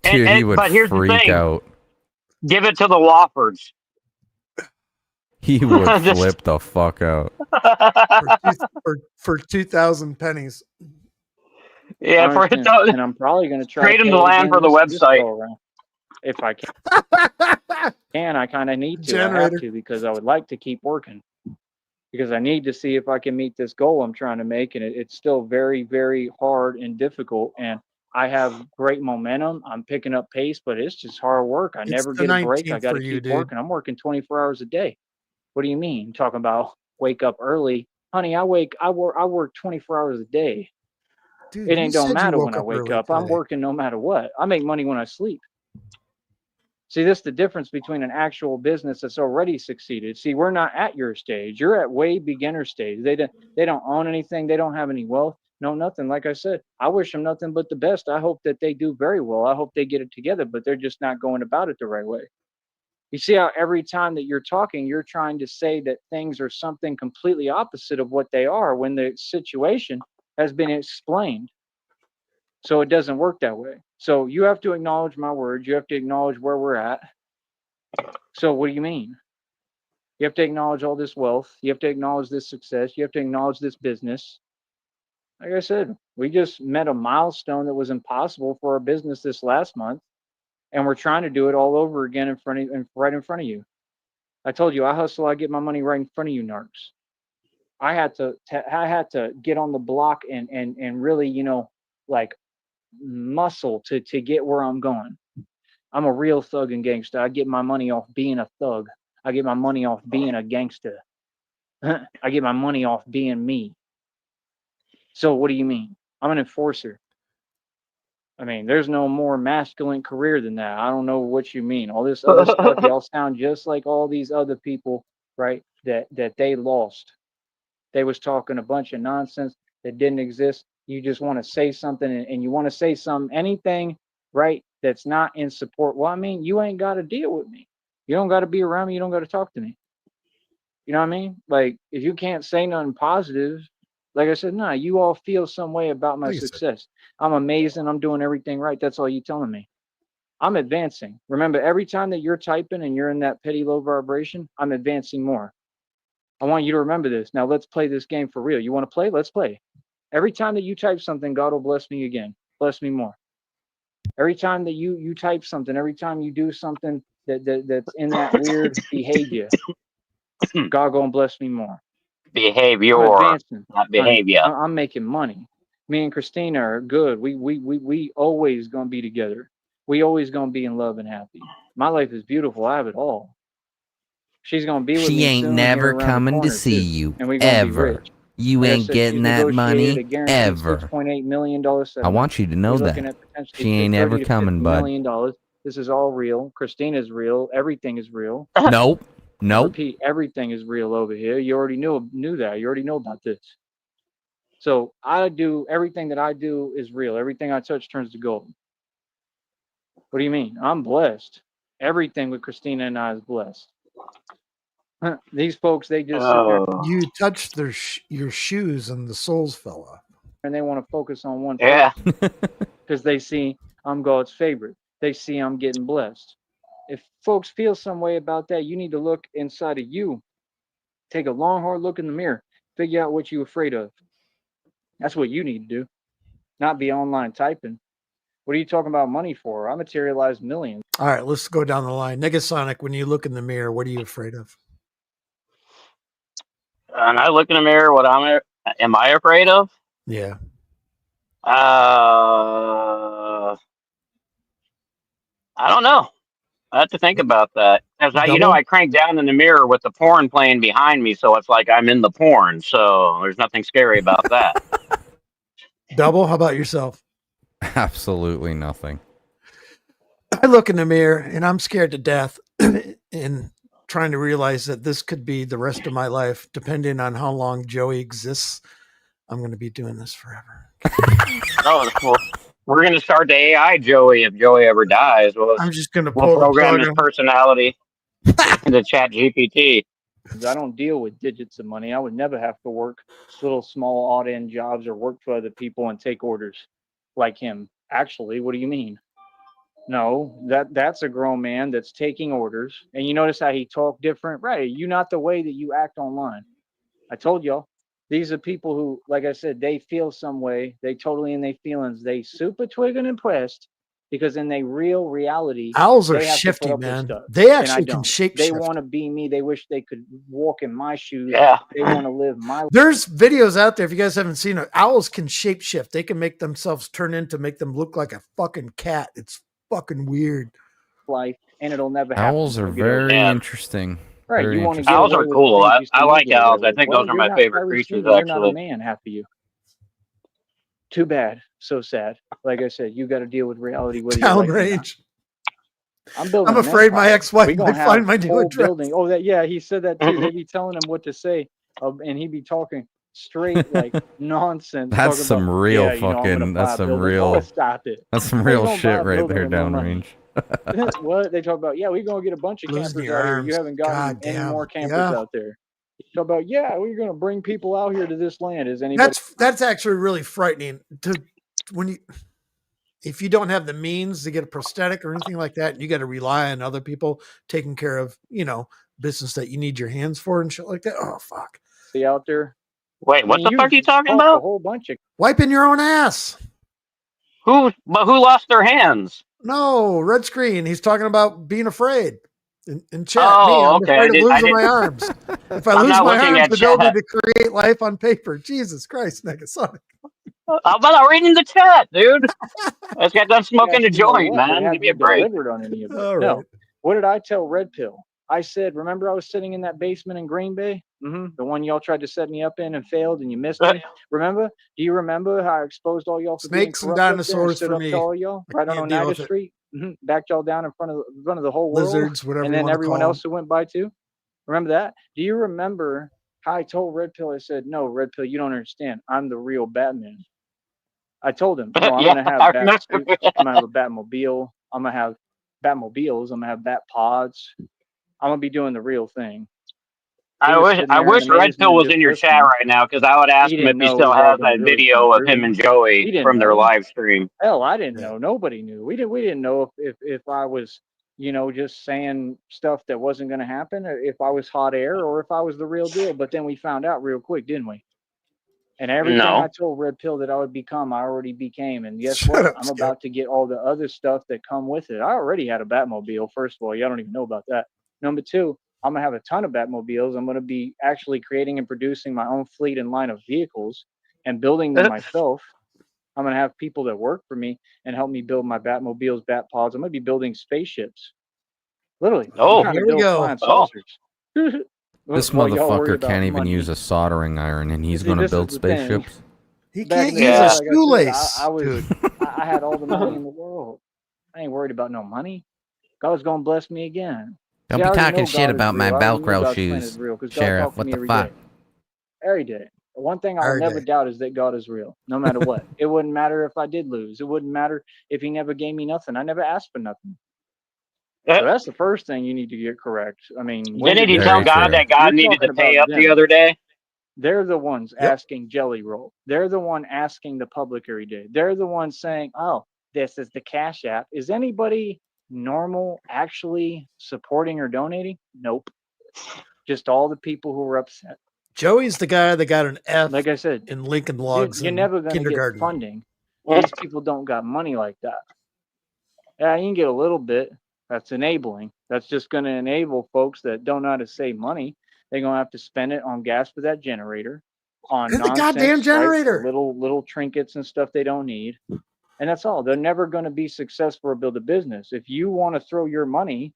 Dude, he would but here's the freak thing: out. give it to the Woffords. He would Just- flip the fuck out. For 2,000 pennies. Yeah, for Understand. it. And I'm probably going to try Trade to him pay the it land again for the this website. go around. If I can, I kind of need to. I have Generator. to because I would like to keep working. Because I need to see if I can meet this goal I'm trying to make, and it's still very, very hard and difficult. And I have great momentum. I'm picking up pace, but it's just hard work. I It's never the get a break. I 19th got for to you, keep dude. working. I'm working 24 hours a day. What do you mean? Talking about wake up early, honey? I work 24 hours a day. Dude, It you ain't don't said you matter woke when I wake early up. I'm today. working no matter what. I make money when I sleep. See, this is the difference between an actual business that's already succeeded. See, we're not at your stage. You're at way beginner stage. They don't own anything. They don't have any wealth. No, nothing. Like I said, I wish them nothing but the best. I hope that they do very well. I hope they get it together, but they're just not going about it the right way. You see how every time that you're talking, you're trying to say that things are something completely opposite of what they are when the situation has been explained. So it doesn't work that way. So you have to acknowledge my words. You have to acknowledge where we're at. So what do you mean? You have to acknowledge all this wealth. You have to acknowledge this success. You have to acknowledge this business. Like I said, we just met a milestone that was impossible for our business this last month, and we're trying to do it all over again right in front of you. I told you I hustle. I get my money right in front of you, narcs. I had to get on the block and really, like muscle to get where I'm going. I'm a real thug and gangster. I get my money off being a thug. I get my money off being a gangster. I get my money off being me. So what do you mean? I'm an enforcer. I mean, there's no more masculine career than that. I don't know what you mean. All this other stuff, y'all sound just like all these other people, right? That they lost. They was talking a bunch of nonsense that didn't exist. You just want to say something and you want to say anything, right? That's not in support. Well, I mean, you ain't got to deal with me. You don't got to be around me. You don't got to talk to me. You know what I mean? Like, if you can't say nothing positive, like I said, nah, you all feel some way about my Like you said. success. I'm amazing. I'm doing everything right. That's all you telling me. I'm advancing. Remember, every time that you're typing and you're in that petty low vibration, I'm advancing more. I want you to remember this. Now let's play this game for real. You want to play? Let's play. Every time that you type something, God will bless me again. Bless me more. Every time that you type something, every time you do something that's in that weird behavior, God gonna bless me more. I'm Behavior, advancing, not honey. behavior. I'm making money. Me and Christina are good. We always gonna be together. We always gonna be in love and happy. My life is beautiful. I have it all. She's gonna be with She me ain't soon never here around the coming to corner, see too. you And we gonna be ever. rich. You Like I ain't said, getting she's that negotiated money a guaranteed ever. $6.8 million I settlement. want you to know We're that. looking at potentially She ain't ever $30 to coming, $50 bud. million. This is all real. Christina's real. Everything is real. Nope. Nope. Repeat, everything is real over here. You already knew that. You already know about this. So everything that I do is real. Everything I touch turns to gold. What do you mean? I'm blessed. Everything with Christina and I is blessed. These folks, they just sit there Oh, You touched your shoes and the soles fell off. and they want to focus on one yeah. because they see I'm God's favorite. They see I'm getting blessed. If folks feel some way about that, you need to look inside of you. Take a long, hard look in the mirror. Figure out what you're afraid of. That's what you need to do. Not be online typing. What are you talking about money for? I materialized millions. All right, let's go down the line. Negasonic, when you look in the mirror, what are you afraid of? And I look in the mirror. What am I afraid of? Yeah. I don't know. I have to think about that. As Double? I crank down in the mirror with the porn playing behind me, so it's like I'm in the porn. So there's nothing scary about that. Double? How about yourself? Absolutely nothing. I look in the mirror and I'm scared to death and trying to realize that this could be the rest of my life, depending on how long Joey exists. I'm going to be doing this forever. Oh, well, we're gonna start the AI Joey if Joey ever dies. I'm just going to We'll pull the program plug his on. personality into Chat GPT. I don't deal with digits of money. I would never have to work little small odd end jobs or work for other people and take orders like him. Actually, what do you mean? No, that's a grown man that's taking orders. And you notice how he talked different, right? You not the way that you act online. I told y'all, these are people who, like I said, they feel some way. They totally in their feelings. They super twig and impressed because in their real reality, Owls are they have to put shifty, up with man. stuff. They And I actually can don't. shape They shift. want to be me. They wish they could walk in my shoes. Yeah. They want to live my There's videos out there. If you guys haven't seen it, owls can shape shift. They can make themselves turn into make them look like a fucking cat. It's fucking weird. life, and it'll never happen. Owls are You'll get over it. very Yeah. interesting. Right. Very You want to interesting. get Owls away are with cool. things I, you I still like get away owls. I with. think Well, those are you're my not favorite Harry creatures, Sneed, you're not a actually. man, half of you. Too bad. So sad. Like I said, you got to deal with reality whether you like it or not. Downrange. I'm building. I'm an afraid my empire. ex-wife We gonna might have find my new whole address. building. Oh, that yeah, he said that too. They be telling him what to say, and he be talking straight like nonsense. That's talking some about, real yeah, you know, I'm gonna fucking. buy That's a some building. real. Oh, stop it. That's some How you real gonna buy shit a right building there, with no money? downrange. What they talk about? Yeah, we're gonna get a bunch of Losing campers your out here. arms. You haven't gotten God any damn. more campers Yeah. out there. Talk about, yeah, we're gonna bring people out here to this land. Is anybody? That's actually really frightening to when you if you don't have the means to get a prosthetic or anything like that, you got to rely on other people taking care of, business that you need your hands for and shit like that. Oh fuck. out there? Wait, what the fuck are you talking A about? whole bunch of Wiping your own ass. Who lost their hands? No, red screen. He's talking about being afraid. In chat, Oh, I'm okay. afraid of I losing didn't. my arms. If I I'm lose not my looking arms, at the ability chat. to create life on paper. Jesus Christ, Negasonic. I'm not reading the chat, dude. I just got done smoking a you know joint, what, but man. have Give me you a break. delivered on any of it? All No. right. What did I tell Red Pill? I said, remember I was sitting in that basement in Green Bay? The one y'all tried to set me up in and failed and you missed me? Remember? Do you remember how I exposed all y'all for Snakes being and corrupt up there and dinosaurs stood for up me. to all y'all right on can't deal Oneida with it. Street? Backed y'all down in front of the whole world? Lizards, whatever And you then want to everyone call else who went by too? Remember that? Do you remember how I told Red Pill? I said, no, Red Pill, you don't understand. I'm the real Batman. I told him, no, I'm Yeah, going to have I bat remember suits. that. I'm going to have a Batmobile. I'm going to have Batmobiles. I'm going to have Bat pods. I'm going to be doing the real thing. He I was wish sitting I there in wish Red Pill amazement, was just in your chat listening. right now because I would ask He him if didn't he know still it was all has gonna that really video come of him true. and He Joey didn't from their know. live stream. Hell, I didn't Yeah. know. Nobody knew. We didn't know if I was, just saying stuff that wasn't going to happen, or if I was hot air, or if I was the real deal. But then we found out real quick, didn't we? And everything I No. told Red Pill that I would become, I already became. And guess Shut what? up, I'm Skip. about to get all the other stuff that come with it. I already had a Batmobile, first of all. Y'all don't even know about that. Number two, I'm going to have a ton of Batmobiles. I'm going to be actually creating and producing my own fleet and line of vehicles and building them myself. I'm going to have people that work for me and help me build my Batmobiles, Batpods. I'm going to be building spaceships. Literally. Oh. I'm trying to Here we build go. flying Oh. saucers. This While y'all worry motherfucker about can't even money. use a soldering iron, and he's See, going to this is build the thing. spaceships. He Back can't then, use Yeah. a like I said, shoelace, I was, dude. I had all the money in the world. I ain't worried about no money. God's gonna bless me again. Don't See, I be already talking know shit God is about my real. I already know Velcro God's plan is shoes, real, 'cause God Sheriff. talks to What me the every fuck? day. Every day. One thing I'll Every never day. doubt is that God is real, no matter what. It wouldn't matter if I did lose. It wouldn't matter if he never gave me nothing. I never asked for nothing. So that's the first thing you need to get correct. I mean, Didn't he Very tell God true. that God You're needed to talking pay about up the them. other day? They're the ones Yep. asking Jelly Roll. They're the one asking the public every day. They're the ones saying, oh, this is the Cash App. Is anybody normal actually supporting or donating? Nope. Just all the people who were upset. Joey's the guy that got an F Like I said, in Lincoln Logs you're in never going to get kindergarten. funding. These people don't got money like that. Yeah, you can get a little bit. That's enabling. That's just going to enable folks that don't know how to save money. They're going to have to spend it on gas for that generator, on And the nonsense, goddamn right, generator. for little trinkets and stuff they don't need. And that's all. They're never going to be successful or build a business. If you want to throw your money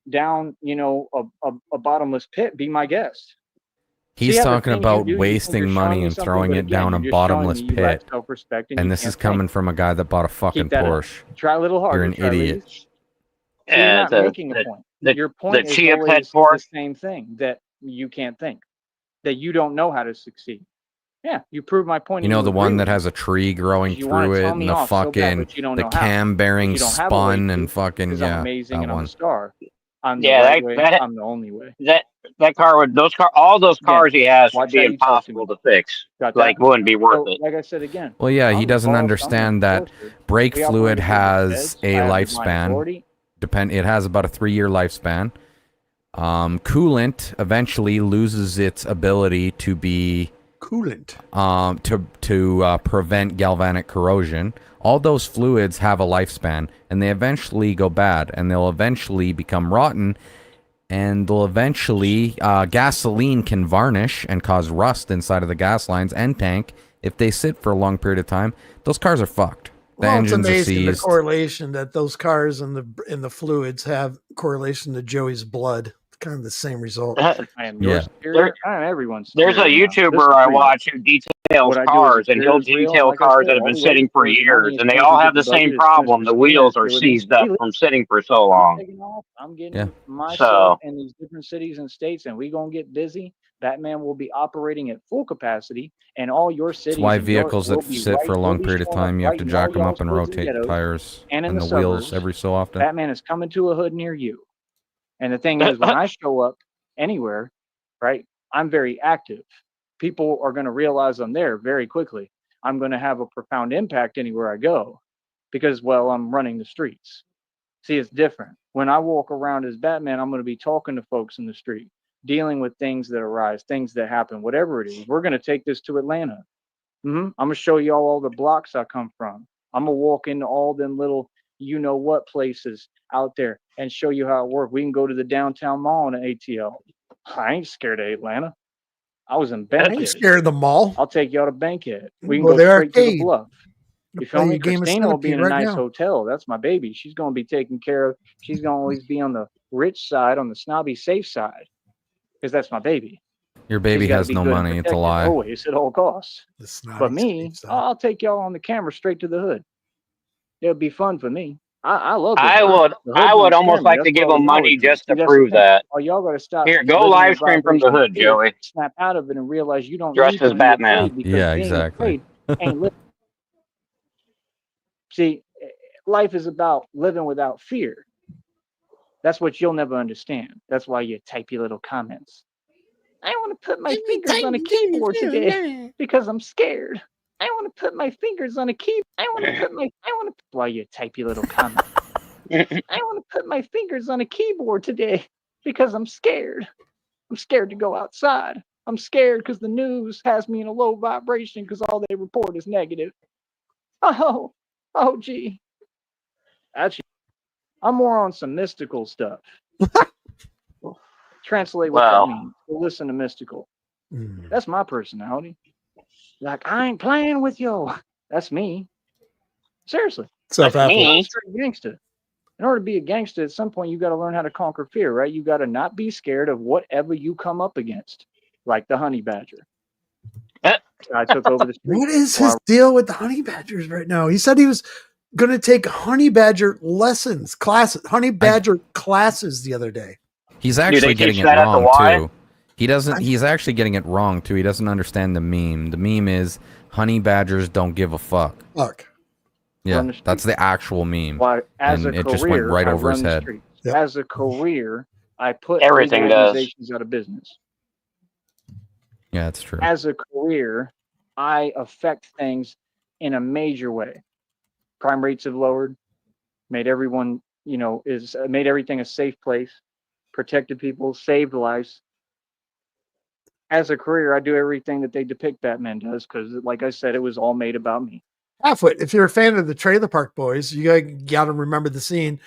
down, a bottomless pit, be my guest. He's See, talking everything you about do, you think wasting you're showing money me and something, throwing but it again, down a you're just showing bottomless me you lack pit. self-respect and And you this is can't coming think. from a guy that bought a fucking Keep that up. Porsche. Try a little harder. You're an Try, idiot. ladies. So you're Yeah, not making a point. Your the point is chia pet always the pork. same thing, that you can't think, that you don't know how to succeed. Yeah, you prove my point. You And know you the agree one with that me. has a tree growing You want through to it tell and me the off so bad, fucking but you don't the know how. cam Because bearing you don't have a way spun and to. fucking Because I'm yeah, amazing that and I'm a one. star. I'm the Yeah, right way. that I'm the only way. that car would all those Again, cars he has would watch be how you talk to impossible me. to fix. Got that? Like, wouldn't be worth So, it. like I said again, Well, yeah, he I'm the doesn't boss. I'm the understand that enforcer. brake We fluid operate business has heads. a I have divine lifespan. authority. It has about a 3-year lifespan. Coolant eventually loses its ability to be Coolant. to prevent galvanic corrosion. All those fluids have a lifespan, and they eventually go bad, and they'll eventually become rotten, and they'll eventually gasoline can varnish and cause rust inside of the gas lines and tank if they sit for a long period of time. Those cars are fucked. The Well, it's engines are amazing the seized. correlation that those cars and the fluids have correlation to Joey's blood. Kind of the same result. I am your Yeah. spirit. I am everyone's There's spirit. a Now. YouTuber This is I real. watch who details What I do as a cars, and spirit he'll is real. And detail like I cars said, that have all been we wait sitting for for is the money. years, As and they soon as we all get have the the same budget, as soon as problem. we're The spending, wheels are stay with me. seized up We from sitting for so I'm long. taking off. I'm getting Yeah. my So stuff in these different cities and states, and we gonna get busy. Batman will be operating at full capacity, and all your That's cities why and your vehicles will that be sit for right. a We'll long be period of showing up time, you have right to in jack all them up y'all's and hoods and rotate the ghettos tires and in and the the wheels suburbs. every so often. Batman is coming to a hood near you. And the thing is, when I show up anywhere, right, I'm very active. People are going to realize I'm there very quickly. I'm going to have a profound impact anywhere I go because, well, I'm running the streets. See, it's different. When I walk around as Batman, I'm going to be talking to folks in the street, dealing with things that arise, things that happen, whatever it is. We're going to take this to Atlanta. I'm going to show you all the blocks I come from. I'm going to walk into all them little you know what places out there and show you how it works. We can go to the downtown mall in an ATL. I ain't scared of Atlanta. I was in I ain't Bankhead. scared of the mall. I'll take y'all to Bankhead. We can Go go to the straight to the arcade. bluff. You feel Play me? a game of Christina will be Centipede in a right nice now. hotel. That's my baby. She's going to be taken care of. She's going to always be on the rich side, on the snobby safe side, because that's my baby. Your She's baby got to has be no good and money. It's a protected lie. always at all costs. The snobby But me, safe side. I'll take y'all on the camera straight to the hood. It'll be fun for me. I love the I hood. would The I hood would don't scare almost me. like That's to what give all the them money knowledge is. just See, to that's the prove thing. that. Oh, y'all got to stop Here, go living in live the stream from the vibration of hood, fear, Joey. snap out of it, and realize you don't Dressed need as to be Batman. afraid, because Yeah, being exactly. afraid ain't living. See, life is about living without fear. That's what you'll never understand. That's why you type your little comments. I want to put my fingers on a keyboard today because I'm scared. I want to put my fingers on a key. I want to while you type your little comment. I want to put my fingers on a keyboard today because I'm scared. I'm scared to go outside. I'm scared because the news has me in a low vibration because all they report is negative. Oh, gee. Actually, I'm more on some mystical stuff. Translate what that Well, means. So listen to mystical. Mm. That's my personality. Like, I ain't playing with you. That's me. Seriously. Self that's affluent. I'm a me. straight gangster. In order to be a gangster, at some point you got to learn how to conquer fear, right? You got to not be scared of whatever you come up against, like the honey badger. I took over the street. What is his deal with the honey badgers right now? He said he was going to take honey badger honey badger classes the other day. He's Do they actually getting teach it that at the wrong Y? too. He doesn't. He's actually getting it wrong too. He doesn't understand the meme. The meme is honey badgers don't give a fuck. Fuck. Yeah, that's the actual meme. Why, as and a it just went career, right I over his run the head. streets. Yep. As a career, I put Everything legal does. organizations out of business. Yeah, that's true. As a career, I affect things in a major way. Crime rates have lowered, made everyone, made everything a safe place, protected people, saved lives. As a career, I do everything that they depict Batman does because, like I said, it was all made about me. Halfwit, if you're a fan of the Trailer Park Boys, you got to remember the scene.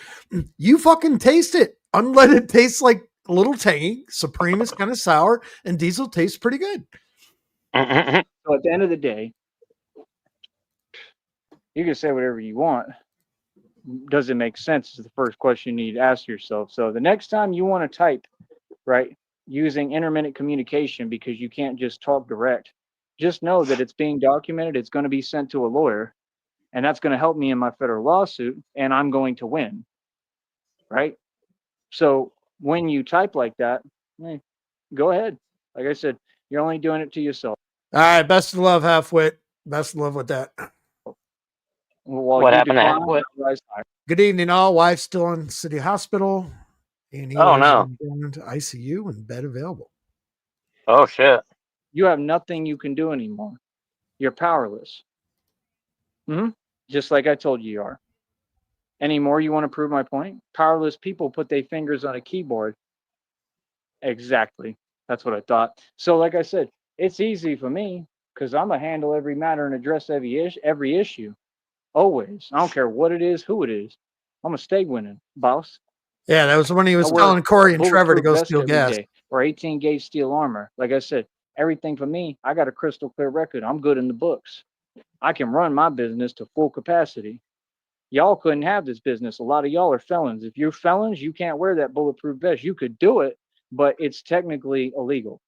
You fucking taste it. Unleaded tastes like a little tangy. Supreme is kind of sour, and Diesel tastes pretty good. So at the end of the day, you can say whatever you want. Does it make sense? Is the first question you need to ask yourself. So the next time you want to type, right, using intermittent communication because you can't just talk direct, just know that it's being documented. It's going to be sent to a lawyer, and that's going to help me in my federal lawsuit, and I'm going to win. right? So when you type like that, eh, go ahead. Like I said, you're only doing it to yourself. All right. Best of love, Halfwit. Best of love with that. While What you happened to decline, Halfwit? I rise higher. Good evening, all. Wife's still in City Hospital, and he Oh has no. been going into ICU and bed available. Oh shit. You have nothing you can do anymore. You're powerless. Just like I told you are. Any more you want to prove my point? Powerless people put their fingers on a keyboard. Exactly. That's what I thought. So, like I said, it's easy for me because I'm going to handle every matter and address every issue. Always. I don't care what it is, who it is. I'm going to stay winning, boss. Yeah, that was when he I was wear telling Corey a and Trevor to bulletproof go vest steal every gas. day or 18 gauge steel armor. Like I said, everything for me, I got a crystal clear record. I'm good in the books. I can run my business to full capacity. Y'all couldn't have this business. A lot of y'all are felons. If you're felons, you can't wear that bulletproof vest. You could do it, but it's technically illegal.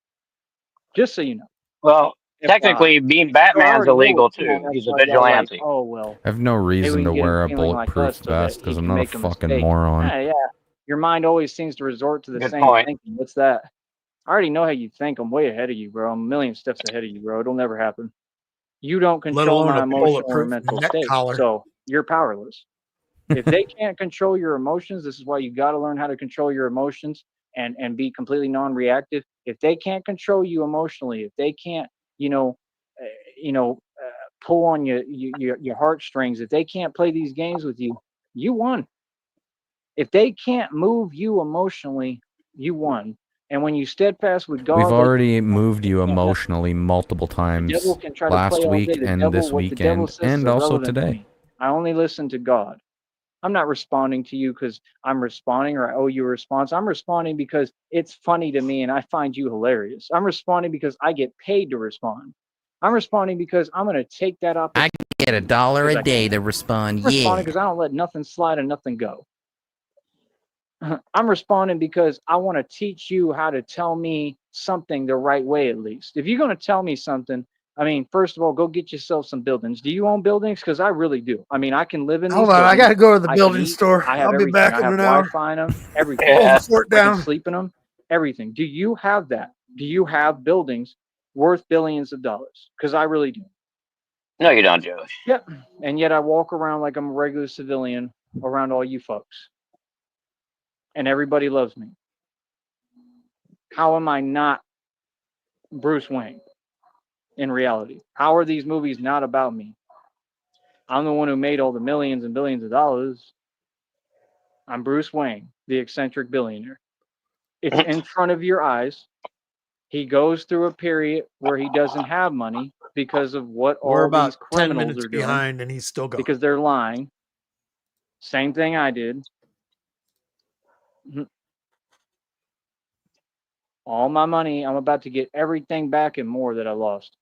Just so you know. Well, FYI. technically, being So I Batman's already know illegal what's going on. too. That's He's a why y'all like, vigilante. oh well, I have no maybe reason we to can get him wear a feeling like bulletproof us so that vest he because I'm can not a make a fucking mistake. moron. Yeah. Your mind always seems to resort to the Good same point. thinking. What's that? I already know how you think. I'm way ahead of you, bro. I'm a million steps ahead of you, bro. It'll never happen. You don't Let control alone my a emotional or bulletproof mental neck state. collar. So you're powerless. If they can't control your emotions, this is why you got to learn how to control your emotions and be completely non-reactive. If they can't control you emotionally, if they can't, you know, uh, pull on your heartstrings, if they can't play these games with you, you won. If they can't move you emotionally, you won. And when you steadfast with We've God, like already moved they you can't mess with emotionally multiple the devil times can try to play last all day. week and this What the devil weekend says is and also irrelevant to today. me. I only listen to God. I'm not responding to you because I'm responding or I owe you a response. I'm responding because it's funny to me and I find you hilarious. I'm responding because I get paid to respond. I'm responding because I'm going to take that opportunity. I get $1 because a I day can. to respond. I'm responding Yeah. because I don't let nothing slide and nothing go. I'm responding because I want to teach you how to tell me something the right way, at least. If you're going to tell me something, I mean, first of all, go get yourself some buildings. Do you own buildings? Because I really do. I mean, I can live in Hold these on, I got buildings. to go to the I can building eat. store. I have I'll be everything. back I in have an hour. Wi-Fi in them. Everything. Hold the Yeah. fort I can down. sleep in them. Everything. Do you have that? Do you have buildings worth billions of dollars? Because I really do. No, you don't, Joey. Yep. And yet I walk around like I'm a regular civilian around all you folks. And everybody loves me. How am I not Bruce Wayne in reality? How are these movies not about me? I'm the one who made all the millions and billions of dollars. I'm Bruce Wayne, the eccentric billionaire. It's in front of your eyes. He goes through a period where he doesn't have money because of what We're all about these 10 criminals minutes are doing, behind, and he's still gone. because they're lying. Same thing I did. All my money, I'm about to get everything back and more that I lost.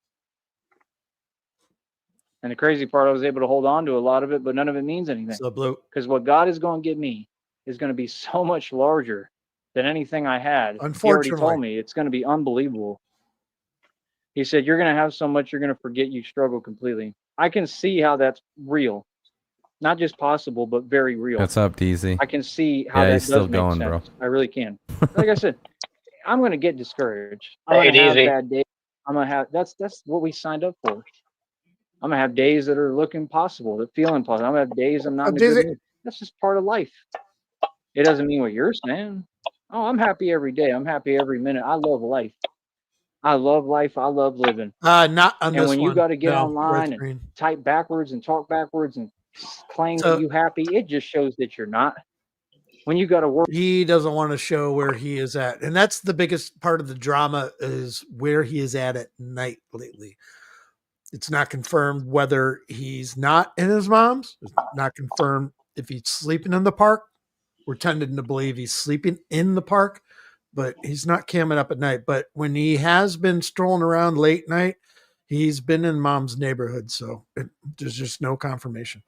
And the crazy part, I was able to hold on to a lot of it, but none of it means anything. So, Blue. Because what God is going to give me is going to be so much larger than anything I had. He already told Unfortunately. me it's going to be unbelievable. He said, you're going to have so much, you're going to forget you struggle completely. I can see how that's real. Not just possible, but very real. What's up, DZ? I can see how Yeah, that he's still does make going, sense. bro. I really can. Like I said, I'm going to get discouraged. I'm Hey, going to have DZ. bad days. I'm going to have, that's what we signed up for. I'm going to have days that are looking possible, that feel impossible. I'm going to have days I'm not in a good mood. That's just part of life. It doesn't mean what you're saying. Oh, I'm happy every day. I'm happy every minute. I love life. I love life. I love living. Not on And this when you one. got to get No, online and screen. type backwards and talk backwards and claim So- that you happy, it just shows that you're not. When you got to work, He doesn't want to show where he is at. And that's the biggest part of the drama, is where he is at night lately. It's not confirmed whether he's not in his mom's. It's not confirmed if he's sleeping in the park. We're tending to believe he's sleeping in the park, but he's not camming up at night. But when he has been strolling around late night, he's been in mom's neighborhood. So there's just no confirmation.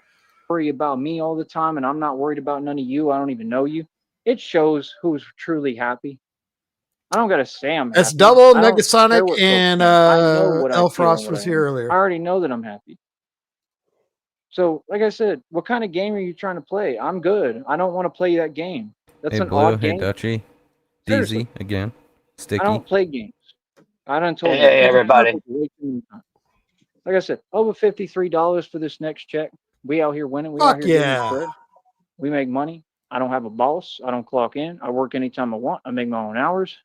worry about me all the time, and I'm not worried about none of you. I don't even know you. It shows who's truly happy. I don't gotta say I'm happy. That's double I don't care Negasonic, what folks and think. I know what I L feel and Frost what was I here am. earlier. I already know that I'm happy. So, like I said, what kind of game are you trying to play? I'm good. I don't want to play that game. That's Hey an Blue, odd hey game. Dutchy, Seriously, DZ again, I Sticky. don't play games. I done told you. Hey, everybody. Way too many times. Like I said, over $53 for this next check. We out here winning. We out Fuck here getting this yeah. bread. We make money. I don't have a boss. I don't clock in. I work anytime I want. I make my own hours.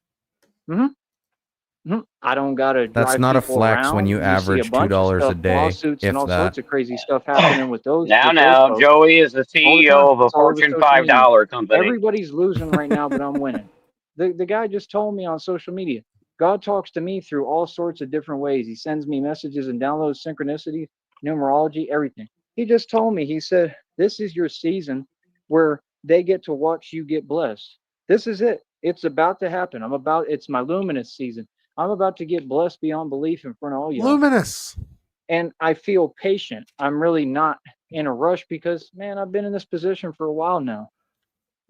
I don't gotta That's drive not a people flex around. when you see a average bunch of $2 a stuff, day, lawsuits and if all that. sorts of crazy stuff happening with those Now, folks Joey is the all the time. CEO of a It's all over Fortune social media. 500 company. Everybody's losing right now, but I'm winning. The guy just told me on social media. God talks to me through all sorts of different ways. He sends me messages and downloads synchronicity, numerology, everything. He just told me, he said, this is your season where they get to watch you get blessed. This is it. It's about to happen. It's my luminous season. I'm about to get blessed beyond belief in front of all y'all. Luminous. And I feel patient. I'm really not in a rush because, man, I've been in this position for a while now.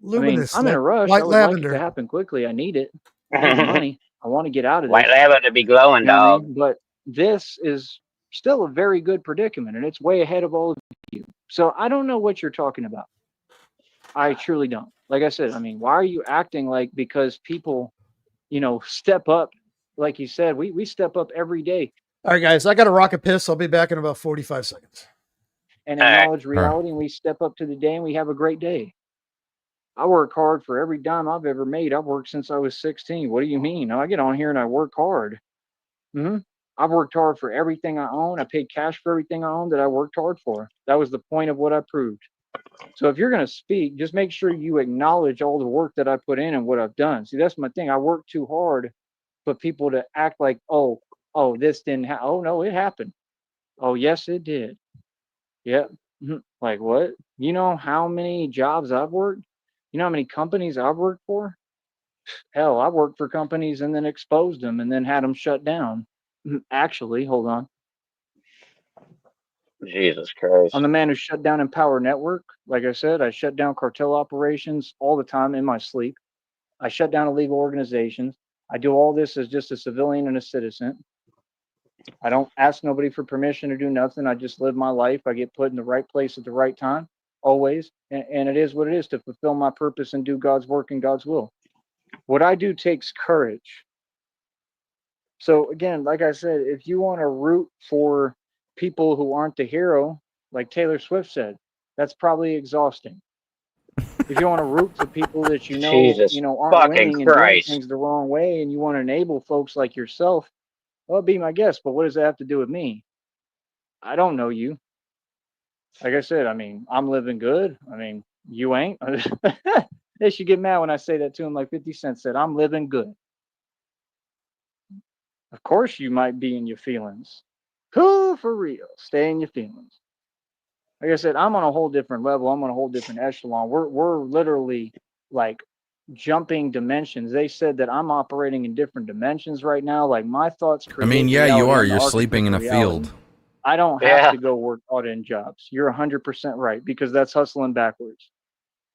Luminous. I'm in a rush. White I would like it lavender. to happen quickly. I need it. I need the money. I want to get out of this. White lavender to be glowing, You know what I dog. mean? But this is still a very good predicament, and it's way ahead of all of you. So I don't know what you're talking about. I truly don't. Like I said, why are you acting like because people, step up? Like you said, we step up every day All right, guys, I got a rocket piss. I'll be back in about 45 seconds. and All right. acknowledge reality, and we step up to the day, and we have a great day. I work hard for every dime I've ever made. I've worked since I was 16. What do you mean? I get on here and I work hard. I've worked hard for everything I own. I paid cash for everything I own that I worked hard for. That was the point of what I proved. So if you're going to speak, just make sure you acknowledge all the work that I put in and what I've done. See, that's my thing. I worked too hard for people to act like, oh, this didn't happen. Oh, no, it happened. Oh, yes, it did. Yep. Like what? You know how many jobs I've worked? You know how many companies I've worked for? Hell, I worked for companies and then exposed them and then had them shut down. Actually, hold on. Jesus Christ. I'm the man who shut down Empower Network. Like I said, I shut down cartel operations all the time in my sleep. I shut down illegal organizations. I do all this as just a civilian and a citizen. I don't ask nobody for permission to do nothing. I just live my life. I get put in the right place at the right time, always. And it is what it is to fulfill my purpose and do God's work and God's will. What I do takes courage. So again, like I said, if you want to root for people who aren't the hero, like Taylor Swift said, that's probably exhausting. If you want to root for people that Jesus aren't fucking winning and doing Christ. things the wrong way, and you want to enable folks like yourself, well, be my guest. But what does that have to do with me? I don't know you. Like I said, I'm living good. You ain't. They should get mad when I say that to him. Like 50 Cent said, I'm living good. Of course, you might be in your feelings. Who for real? Stay in your feelings. Like I said, I'm on a whole different level. I'm on a whole different echelon. We're literally like jumping dimensions. They said that I'm operating in different dimensions right now. Like my thoughts create. Yeah, you reality. are. I'm the You're sleeping in a architect of reality. field. I don't have Yeah. to go work odd end jobs. You're 100% right because that's hustling backwards.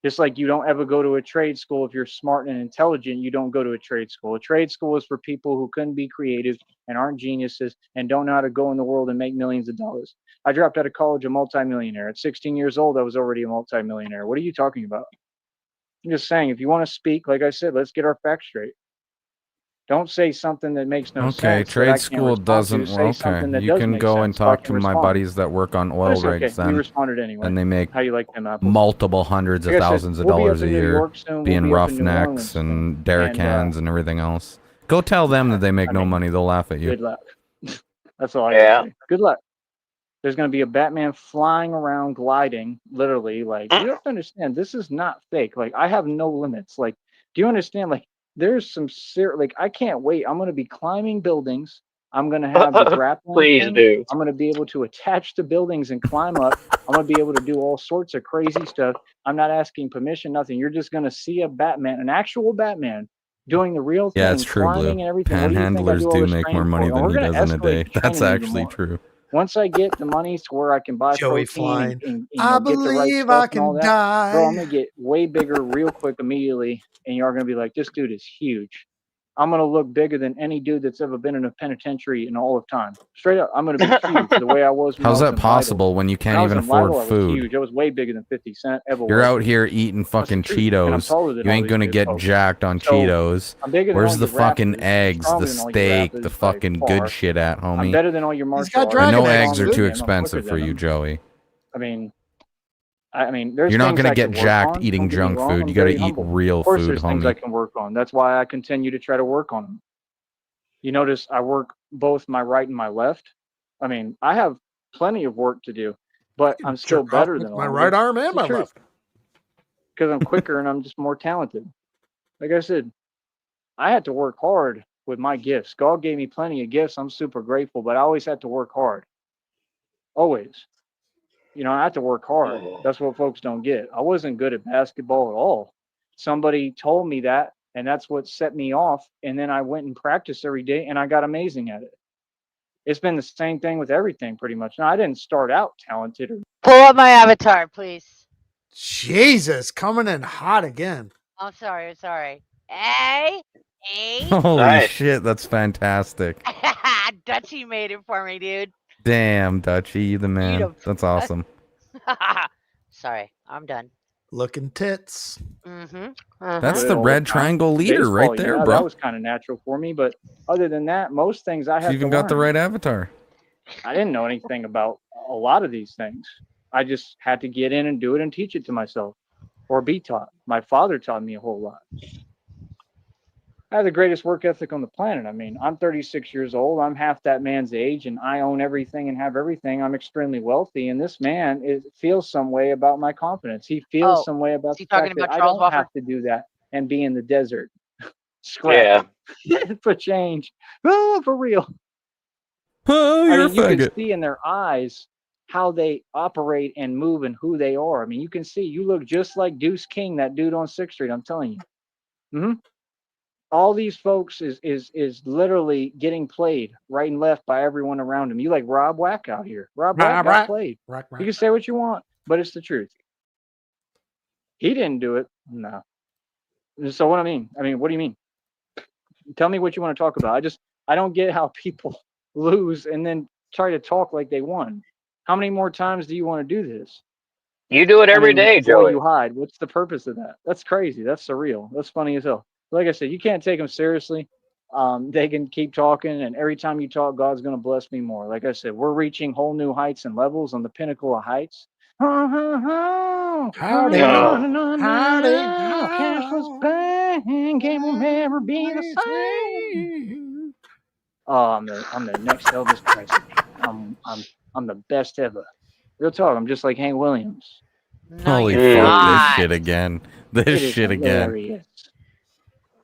Just like you don't ever go to a trade school if you're smart and intelligent, you don't go to a trade school. A trade school is for people who couldn't be creative and aren't geniuses and don't know how to go in the world and make millions of dollars. I dropped out of college a multimillionaire. At 16 years old, I was already a multimillionaire. What are you talking about? I'm just saying, if you want to speak, like I said, let's get our facts straight. Don't say something that makes no sense. Okay, that I trade can't school respond to. doesn't. Say Okay, something that you does can make go sense and so I talk can to my respond. buddies that work on But oil it's okay. rigs You then, responded anyway. and they make How you like them apples? multiple hundreds of Like I said, thousands of we'll be dollars up a in New year York soon. We'll being be up in New roughnecks Orleans and soon. derrick And, hands and everything else. Go tell them that they make no money. They'll laugh at you. Good luck. That's all I Yeah. gotta say. Good luck. There's gonna be a Batman flying around, gliding, literally. Like you have to understand, this is not fake. Like I have no limits. Like, do you understand? Like, there's some like I can't wait. I'm gonna be climbing buildings. I'm gonna have the grappling Please thing. do. I'm gonna be able to attach to buildings and climb up. I'm gonna be able to do all sorts of crazy stuff. I'm not asking permission, nothing. You're just gonna see a Batman, an actual Batman, doing the real thing, Yeah, it's true, climbing Blue. and everything. What do you think I Panhandlers do all do this make more training money for? And than we're he gonna does in a day. escalate the That's training even actually more. true. Once I get the money to where I can buy Joey protein flying. and I get the right believe stuff I and all can that, bro, I'm die. gonna get way bigger real quick immediately, and you are gonna be like, this dude is huge. I'm gonna look bigger than any dude that's ever been in a penitentiary in all of time. Straight up, I'm gonna be huge the way I was. When How's I was that in possible Lytle. when you When can't I was even in afford Lytle, I was food? huge. I was way bigger than 50 Cent ever You're was. out here eating That's the fucking truth. And I'm Cheetos. taller than You all ain't these gonna big get folks. jacked on So Cheetos. I'm bigger than Where's all the your fucking rappers. I'm eggs, stronger the than all your steak, rappers the by fucking good far. shit at, I'm homie? better than all your He's martial got artists. I dragon know I'm eggs, eggs are stronger dude. too than them. I'm quicker expensive for than you, them. Joey. I mean, there's You're not things gonna I get can work jacked on. eating Don't get me junk wrong. food. I'm You gotta very eat humble. real Of course, food, there's things I homie. can work on. That's why I continue to try to work on them. You notice I work both my right and my left. I mean, I have plenty of work to do, but I'm still Jerk off better with than my all of right them. arm It's and the my truth left. because I'm quicker and I'm just more talented. Like I said, I had to work hard with my gifts. God gave me plenty of gifts. I'm super grateful, but I always had to work hard. Always. You know, I had to work hard. That's what folks don't get. I wasn't good at basketball at all. Somebody told me that, and that's what set me off. And then I went and practiced every day, and I got amazing at it. It's been the same thing with everything, pretty much. Now, I didn't start out talented. Pull up my avatar, please. Jesus, coming in hot again. I'm sorry. I'm sorry. Hey, hey. Holy Nice. shit, that's fantastic. Dutchie made it for me, dude. Damn, Dutchy, you the You man. the That's awesome. Sorry, I'm done. Looking tits. Mm-hmm. That's But the all red the time. triangle leader right Baseball, there, that bro. was kind of natural for me. But other than that, most things I She's had to even got the learn. right avatar. I didn't know anything about a lot of these things. I just had to get in and do it and teach it to myself or be taught. My father taught me a whole lot. I have the greatest work ethic on the planet. I mean, I'm 36 years old. I'm half that man's age, and I own everything and have everything. I'm extremely wealthy, and this man feels some way about my confidence. He feels Oh, some way about is he the fact talking that about I Charles don't have Buffer? to do that and be in the desert Yeah. scrapping for change. Oh, for real. Oh, I you're mean, a you can faggot. see in their eyes how they operate and move and who they are. I mean, you can see you look just like Deuce King, that dude on 6th Street. I'm telling you. Hmm. All these folks is literally getting played right and left by everyone around him. You like Rob Wack out here. Rob Wack got played. Rack, You can say what you want, but it's the truth. He didn't do it. No. So what I mean, what do you mean? Tell me what you want to talk about. I don't get how people lose and then try to talk like they won. How many more times do you want to do this? You do it every day, Or Joey. you hide. What's the purpose of that? That's crazy. That's surreal. That's funny as hell. Like I said, you can't take them seriously. They can keep talking, and every time you talk, God's going to bless me more. Like I said, we're reaching whole new heights and levels on the pinnacle of heights. Howdy, howdy, Cashless banking will never be the same. Oh, I'm the next Elvis Presley. I'm the best ever. Real talk. I'm just like Hank Williams. No, Holy you're fuck, this not. shit again. This It is shit again. hilarious.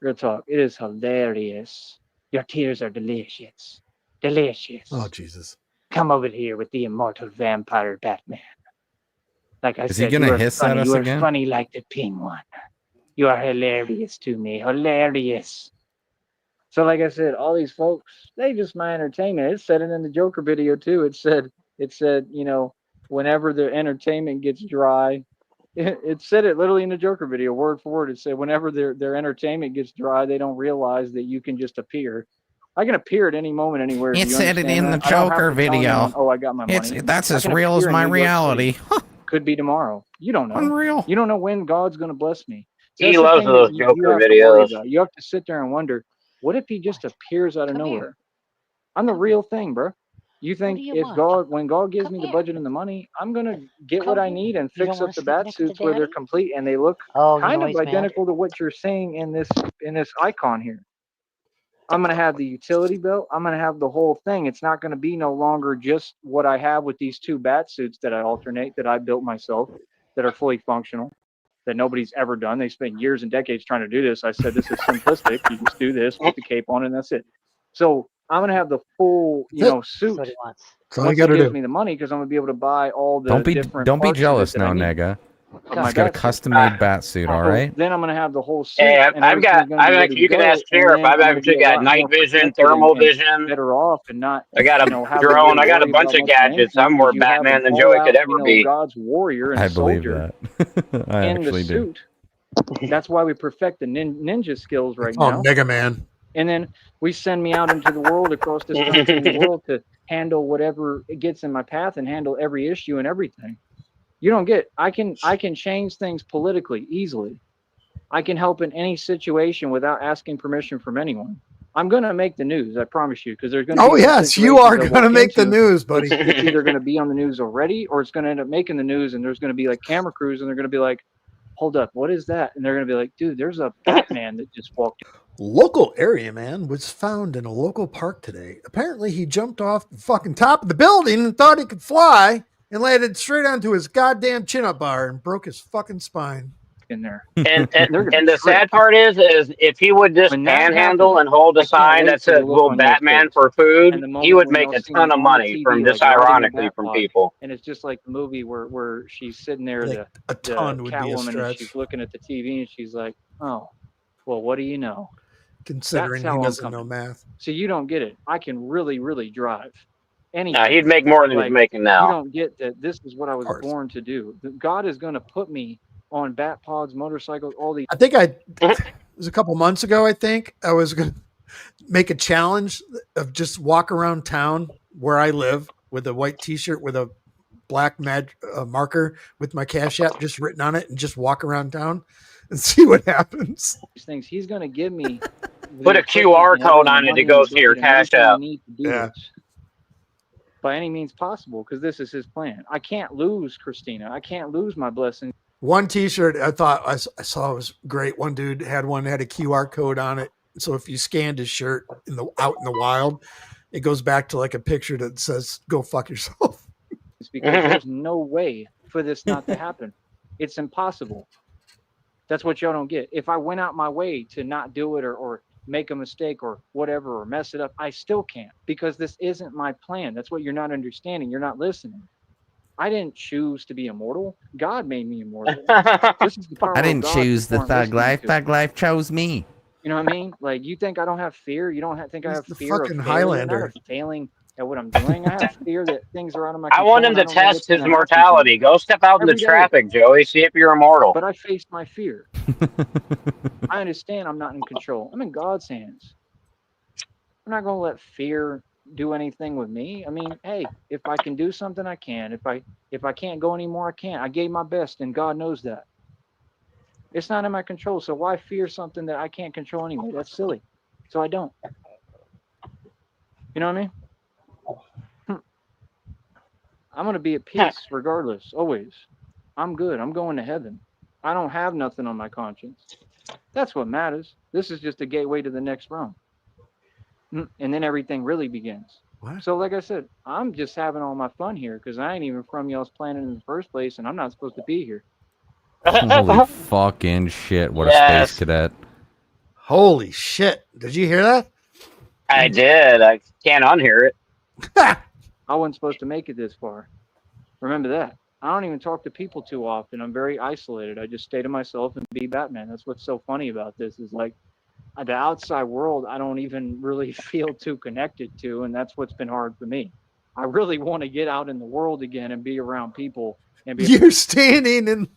Real talk. It is hilarious. Your tears are delicious. Delicious. Oh, Jesus. Come over here with the immortal vampire Batman. Like I Is he said, gonna you are hiss funny. at us You are again? funny like the penguin. You are hilarious to me. Hilarious. So like I said, all these folks, they just my entertainment. It said it in the Joker video too. It said, whenever the entertainment gets dry, it said it literally in the Joker video, word for word. It said whenever their entertainment gets dry, they don't realize that you can just appear. I can appear at any moment, anywhere. Do It you said it understand in the that? I don't have Joker to tell video. anyone, oh, I got my money. That's I as can real appear as in my New York City. reality. Could be tomorrow. You don't know. Unreal. You don't know when God's going to bless me. So He that's the loves thing that those you Joker have to worry videos. about. You have to sit there and wonder, what if he just appears out of Come nowhere? here. I'm the Come real thing, bro. You What think do you if want? when God gives Come me the here. budget and the money, I'm gonna get what Come I here. need and You don't fix want up to the sleep bat next to suits where they're Daddy? complete and they look Oh, you kind know of he's mad. identical to what you're seeing in this icon here. I'm gonna have the utility belt. I'm gonna have the whole thing. It's not gonna be no longer just what I have with these two bat suits that I alternate that I built myself that are fully functional. That nobody's ever done. They spent years and decades trying to do this. I said this is simplistic. You just do this, put the cape on, and that's it. So I'm gonna have the full, That's it. That's suit what he wants. That's all you once got he to gives do. me the money, because I'm gonna be able to buy all the Don't be different don't be parts jealous of it that now, I need Nega. of my He's got a bat suit. custom-made bat suit, all So right? then I'm gonna have the whole suit Hey, and everything's gonna be ready to you can go, ask and Sheriff. then I've I'm gonna be actually a got lot night more vision, protected thermal and vision. better off, and not I got a have to really drone. I got a worry bunch about of much of gadgets. anything, I'm more because you have an Batman than all Joey could out, ever be. God's warrior and I believe soldier that. I in the actually do. suit. That's why we perfect the ninja skills right Oh, now. Mega Man. And then we send me out into the world, across this country and the world, to handle whatever it gets in my path and handle every issue and everything. You don't get, I can change things politically easily. I can help in any situation without asking permission from anyone. I'm going to make the news, I promise you, because there's going to be Oh, some yes, you are situations I going to walk make the into. news, buddy. It's either going to be on the news already, or it's going to end up making the news, and there's going to be like camera crews, and they're going to be like, hold up, what is that? And they're going to be like, dude, there's a Batman that just walked in. Local area man was found in a local park today. Apparently, he jumped off the fucking top of the building and thought he could fly and landed straight onto his goddamn chin-up bar and broke his fucking spine. In there. And They're gonna and the trip. sad part is if he would just When that panhandle happens, and hold I a can't sign wait that for the says look "Will on their Batman face. for food," And the he moment would when make they'll a see me ton of on the money TV, from this, like riding a ironically, bat from pod. people. And it's just like the movie where she's sitting there, Like, a the ton would be a Catwoman, and stretch, she's looking at the TV, and she's like, oh, well, what do you know? considering That's he how I'm doesn't know coming. math. So you don't get it. I can really, really drive anything. Nah, he'd make more than he's Like, making you now. don't get that this is what I was course. born to do. God is going to put me on bat pods, motorcycles, all these. I think it was a couple months ago, I think I was going to make a challenge of just walk around town where I live with a white t-shirt with a black marker with my Cash App just written on it, and just walk around town and see what happens. Things. He's going to give me Put a QR code on it. It goes to your Cash App. I need to do Yeah. this by any means possible, because this is his plan. I can't lose Christina. I can't lose my blessing. One t-shirt I thought I saw was great. One dude had a QR code on it. So if you scanned his shirt out in the wild, it goes back to like a picture that says, go fuck yourself. It's because there's no way for this not to happen. It's impossible. That's what y'all don't get. If I went out my way to not do it, or make a mistake or whatever, or mess it up, I still can't, because this isn't my plan. That's what you're not understanding. You're not listening. I didn't choose to be immortal. God made me immortal. This is the power I didn't of God choose the people aren't thug listening life. to. Thug life chose me. You know what I mean? Like, you think I don't have fear? You don't think I He's have the fear of fucking failure? Highlander. Not of failing at what I'm doing. I have fear that things are out of my I control. want him and I to don't know what's test his gonna happen to mortality. me. Go step out in the Every day. traffic, Joey. See if you're immortal. But I face my fear. I understand I'm not in control. I'm in God's hands. I'm not going to let fear do anything with me. I mean, hey, if I can do something, I can. If I can't go anymore, I can't. I gave my best, and God knows that. It's not in my control. So why fear something that I can't control anyway? That's silly. So I don't. You know what I mean? I'm going to be at peace regardless, always. I'm good. I'm going to heaven. I don't have nothing on my conscience. That's what matters. This is just a gateway to the next realm. And then everything really begins. What? So like I said, I'm just having all my fun here, because I ain't even from y'all's planet in the first place, and I'm not supposed to be here. Holy fucking shit. What a Yes. space cadet. Holy shit. Did you hear that? I did. I can't unhear it. I wasn't supposed to make it this far. Remember that. I don't even talk to people too often. I'm very isolated. I just stay to myself and be Batman. That's what's so funny about this, is like, the outside world I don't even really feel too connected to, and that's what's been hard for me. I really want to get out in the world again and be around people and be You're standing in.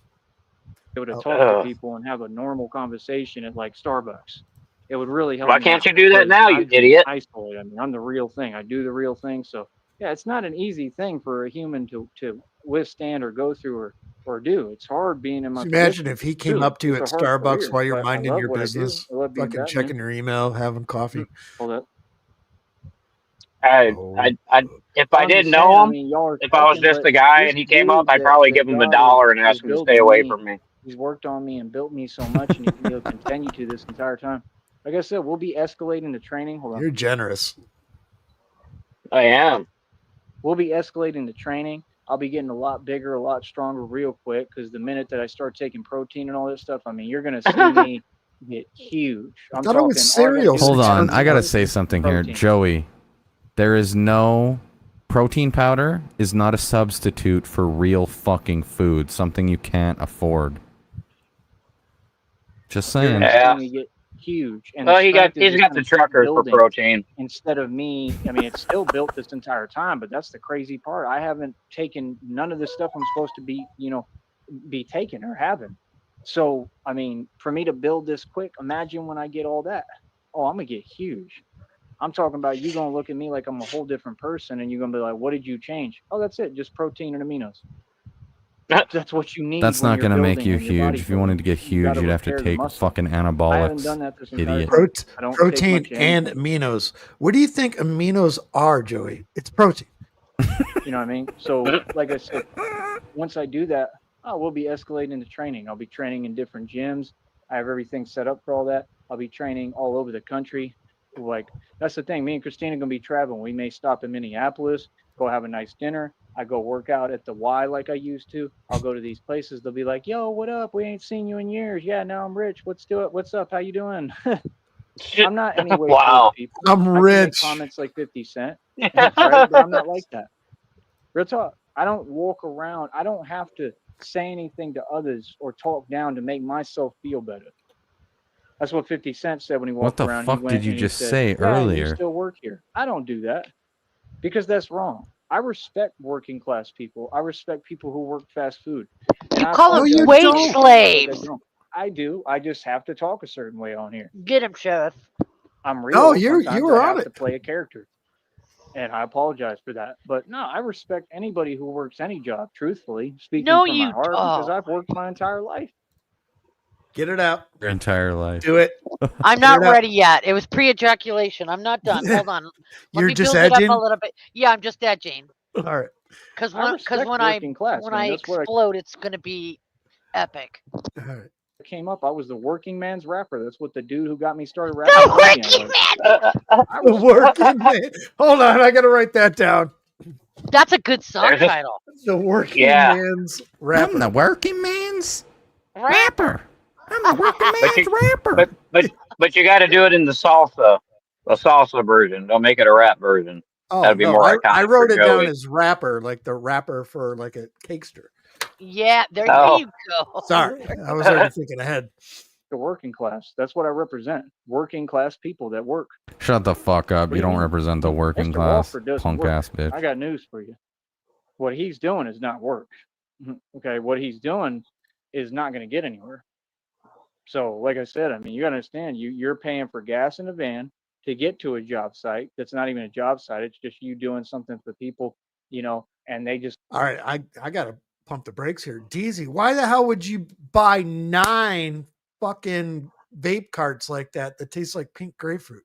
able to talk to people and have a normal conversation at like Starbucks. It would really help. Why me can't out, you do that because now, you I've been idiot? isolated. I mean, I'm the real thing. I do the real thing. So yeah, it's not an easy thing for a human to withstand or go through or do. It's hard being in my Just imagine position. if he came Really, up to you at it's a hard Starbucks career, while you're but I minding love your what I do. business, I love being fucking Batman. checking your email, having coffee. Hold up. If I I'm didn't just know saying, I him, mean, y'all are if I was talking, just but a guy this and he came up, dude I'd probably that give him God $1 and has ask him to built stay in away me, from me. he's worked on me and built me so much, and he'll continue to this entire time. Like I said, we'll be escalating the training. Hold on. You're generous. I am. We'll be escalating the training. I'll be getting a lot bigger, a lot stronger real quick, because the minute that I start taking protein and all this stuff, I mean, you're going to see me get huge. I I'm thought it was talking all I gotta cereal. do is Hold have on. I got to one say something here. protein. Joey, there is no protein powder is not a substitute for real fucking food, something you can't afford. Just You're saying. going to Yeah. see me get huge. And Well, the he's strength is got just the gonna keep truckers for building. protein. Instead of me, I mean, it's still built this entire time, but that's the crazy part. I haven't taken none of the stuff I'm supposed to be, be taking or having. So, I mean, for me to build this quick, imagine when I get all that. oh, I'm gonna get huge. I'm talking about you gonna look at me like I'm a whole different person, and you're gonna be like, "What did you change?" Oh, that's it, just protein and aminos. That's what you need. That's when not you're going to make building you and you're huge. If you wanted to bodybuilding. get You got huge, to you'd have to repair the take muscle. fucking I haven't anabolics. done that this entire Idiot. time. I don't take Protein much of and anything. aminos. What do you think aminos are, Joey? It's protein. You know what I mean? So, like I said, once I do that, we'll be escalating into training. I'll be training in different gyms. I have everything set up for all that. I'll be training all over the country. Like, that's the thing. Me and Christina are gonna be traveling. We may stop in Minneapolis, go have a nice dinner. I go work out at the Y like I used to. I'll go to these places. They'll be like, "Yo, what up? We ain't seen you in years. Yeah, now I'm rich. What's up? How you doing?" I'm not anyways those Wow. people. I'm I can make rich. comments like 50 Cent, right? But I'm not like that. Real talk. I don't walk around. I don't have to say anything to others or talk down to make myself feel better. That's what 50 Cent said when he What walked the around. fuck He went did you and he just said, say "Yeah, and you earlier? still work here." I don't do that because that's wrong. I respect working class people. I respect people who work fast food. And You I call them you apologize wage to don't. those people that slaves. don't. I do. I just have to talk a certain way on here. Get him, Sheriff. I'm No, real. you Sometimes were I on have to it. play a character. And I apologize for that. But no, I respect anybody who works any job, truthfully, speaking No, from my you heart, because don't. I've worked my entire life. Get it out. Your entire life. Do it. I'm Get not it out. ready yet. It was pre-ejaculation. I'm not done. Hold on. Let You're me just build it up a edging. little bit. Yeah, I'm just edging. All right. Because I respect working class, when man. I That's what explode, it's gonna be epic. All right. I came up. I was the working man's rapper. That's what the dude who got me started The rapping told me I working was. man. I The was working man. Hold on, I gotta write that down. That's a good song There's just title. The working yeah. man's I'm the rapper. working man's Rapper. rapper. I'm the working But man's you rapper. but you got to do it in the salsa version. Don't make it a rap version. Oh That'd be no, more I iconic for wrote it down Joey. as rapper, like the rapper for like a cakester. Yeah, there Oh, you go. Sorry, I was already thinking ahead. the working class. That's what I represent. Working class people that work. Shut the fuck up. What do You you don't mean? represent the working Mr. class, Walford doesn't punk work. ass I bitch. got news for you. What he's doing is not work. Okay, what he's doing is not going to get anywhere. So, like I said, I mean, you got to understand, you're paying for gas in a van to get to a job site. That's not even a job site. It's just you doing something for people, and they just All right, I gotta pump the brakes here. Deezy, why the hell would you buy 9 fucking vape carts like that taste like pink grapefruit?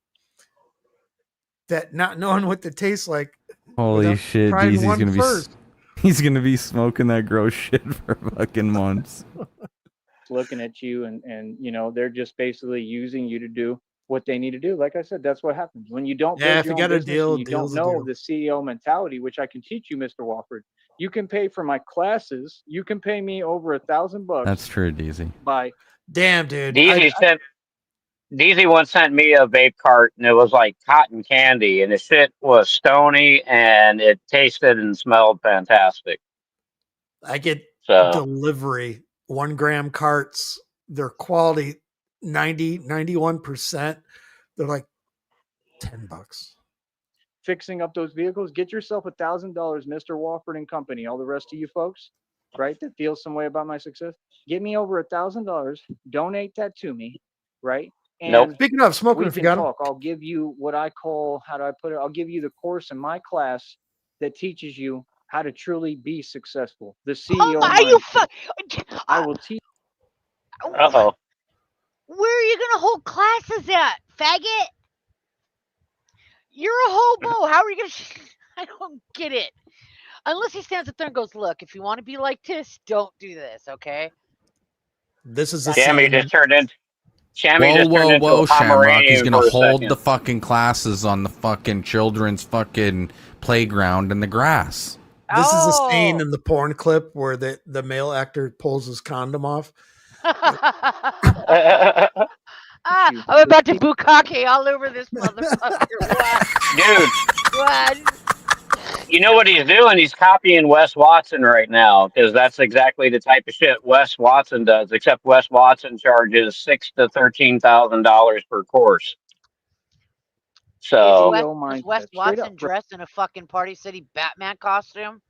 That not knowing what they taste like. Holy without shit, trying Deezy's one gonna be first. he's gonna be smoking that gross shit for fucking months. looking at you and they're just basically using you to do what they need to do. Like I said, that's what happens when you don't Yeah, build if your you own got a business deal, and you don't deal's a know deal. the CEO mentality, which I can teach you, Mr. Wofford. You can pay for my classes. You can pay me over $1,000 That's true, Deezy. by Damn, dude. DZ once sent me a vape cart, and it was like cotton candy, and the shit was stony, and it tasted and smelled fantastic. I get So delivery 1 gram carts. Their quality 91%. They're like $10. fixing up those vehicles. Get yourself $1,000, Mr. Wofford and Company. All the rest of you folks, right, that feel some way about my success, get me over $1,000. Donate that to me, right? nope. And Speaking of smoking, we if you can got 'em. talk. I'll give you what I call, how do I put it? I'll give you the course in my class that teaches you how to truly be successful. The Oh CEO my, you mindset. I will teach. Uh-oh. Where are you gonna hold classes at, faggot? You're a hobo. How are you gonna? I don't get it. Unless he stands up there and goes, "Look, if you want to be like this, don't do this." Okay. This is a Shammy scene. just turned into Whoa, a Shamrock. He's Pomeranian gonna for a hold second. the fucking classes on the fucking children's fucking playground in the grass. This is a scene Oh. in the porn clip where the male actor pulls his condom off. I'm about to bukkake all over this motherfucker. What? Dude, What? you know what he's doing? He's copying Wes Watson right now, because that's exactly the type of shit Wes Watson does. Except Wes Watson charges $6,000 to $13,000 per course. So Is Wes Watson dressed in a fucking Party City Batman costume?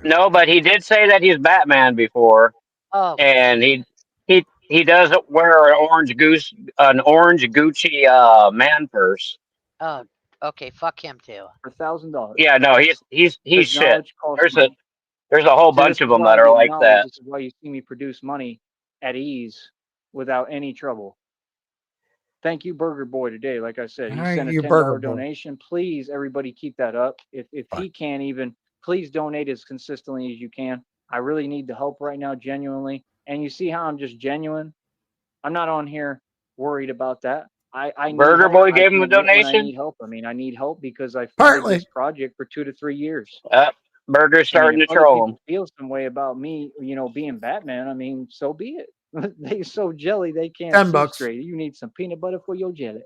no, but he did say that he's Batman before, Oh. and he does wear an orange Gucci man purse. Oh, okay. Fuck him too. For $1,000. Yeah, no, he's Because shit. knowledge costs There's money. a whole See, this bunch is of them why that I are get like knowledge. that. This is why you see me produce money at ease without any trouble. Thank you, Burger Boy, today. Like I said, he Thank sent a you, $10 Burger Boy. donation. Please, everybody, keep that up. If he can't even, please donate as consistently as you can. I really need the help right now, genuinely. And you see how I'm just genuine? I'm not on here worried about that. I need Burger help. Boy I gave can him a admit when I donation. need help. I mean, I need help because I funded Partly. this project for 2 to 3 years. Burger's I mean, starting if to other troll him. people feel some way about me, being Batman, I mean, so be it. They so jelly they can't see $10. straight. You need some peanut butter for your jelly.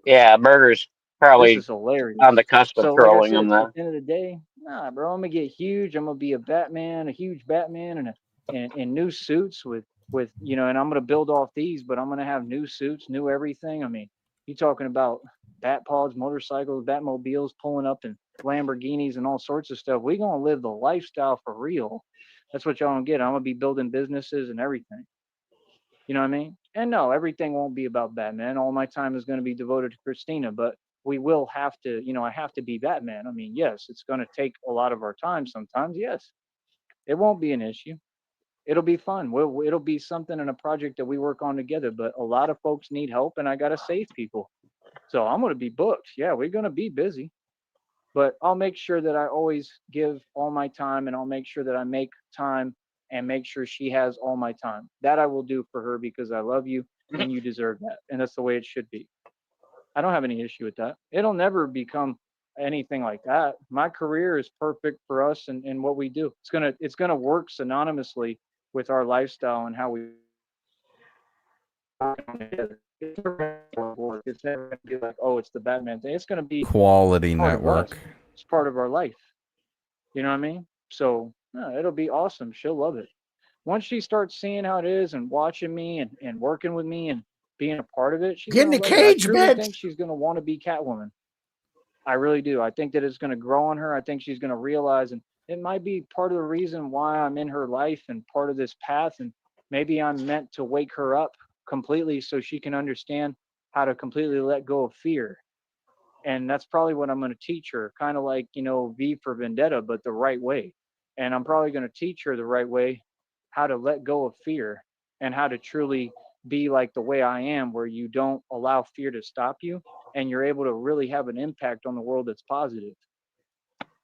Yeah, Burger's This probably is hilarious. on the cusp of So, like I trolling said, him. at Then the end of the day, nah, bro, I'm gonna get huge. I'm gonna be a Batman, a huge Batman, and new suits with and I'm gonna build off these, but I'm gonna have new suits, new everything. I mean, you talking about bat pods, motorcycles, Batmobiles pulling up in Lamborghinis and all sorts of stuff. We gonna live the lifestyle for real. That's what y'all don't get. I'm gonna be building businesses and everything. You know what I mean? And no, everything won't be about Batman. All my time is going to be devoted to Christina, but we will have to, I have to be Batman. I mean, yes, it's going to take a lot of our time sometimes. Yes, it won't be an issue. It'll be fun. It'll be something in a project that we work on together, but a lot of folks need help and I got to save people. So I'm going to be booked. Yeah, we're going to be busy, but I'll make sure that I always give all my time and I'll make sure that I make time and make sure she has all my time. That I will do for her because I love you and you deserve that. And that's the way it should be. I don't have any issue with that. It'll never become anything like that. My career is perfect for us and what we do. It's gonna work synonymously with our lifestyle and how we work together. It's never gonna work. It's never gonna be like, oh, it's the Batman thing. It's gonna be Quality part of us. network. It's part of our life. You know what I mean? So it'll be awesome. She'll love it. Once she starts seeing how it is and watching me and working with me and being a part of it, she's Get in gonna the love it. I cage, truly bitch. think she's gonna want to be Catwoman. I really do. I think that it's gonna grow on her. I think she's gonna realize, and it might be part of the reason why I'm in her life and part of this path. And maybe I'm meant to wake her up completely so she can understand how to completely let go of fear. And that's probably what I'm going to teach her, kind of like V for Vendetta, but the right way. And I'm probably going to teach her the right way how to let go of fear and how to truly be like the way I am, where you don't allow fear to stop you and you're able to really have an impact on the world that's positive.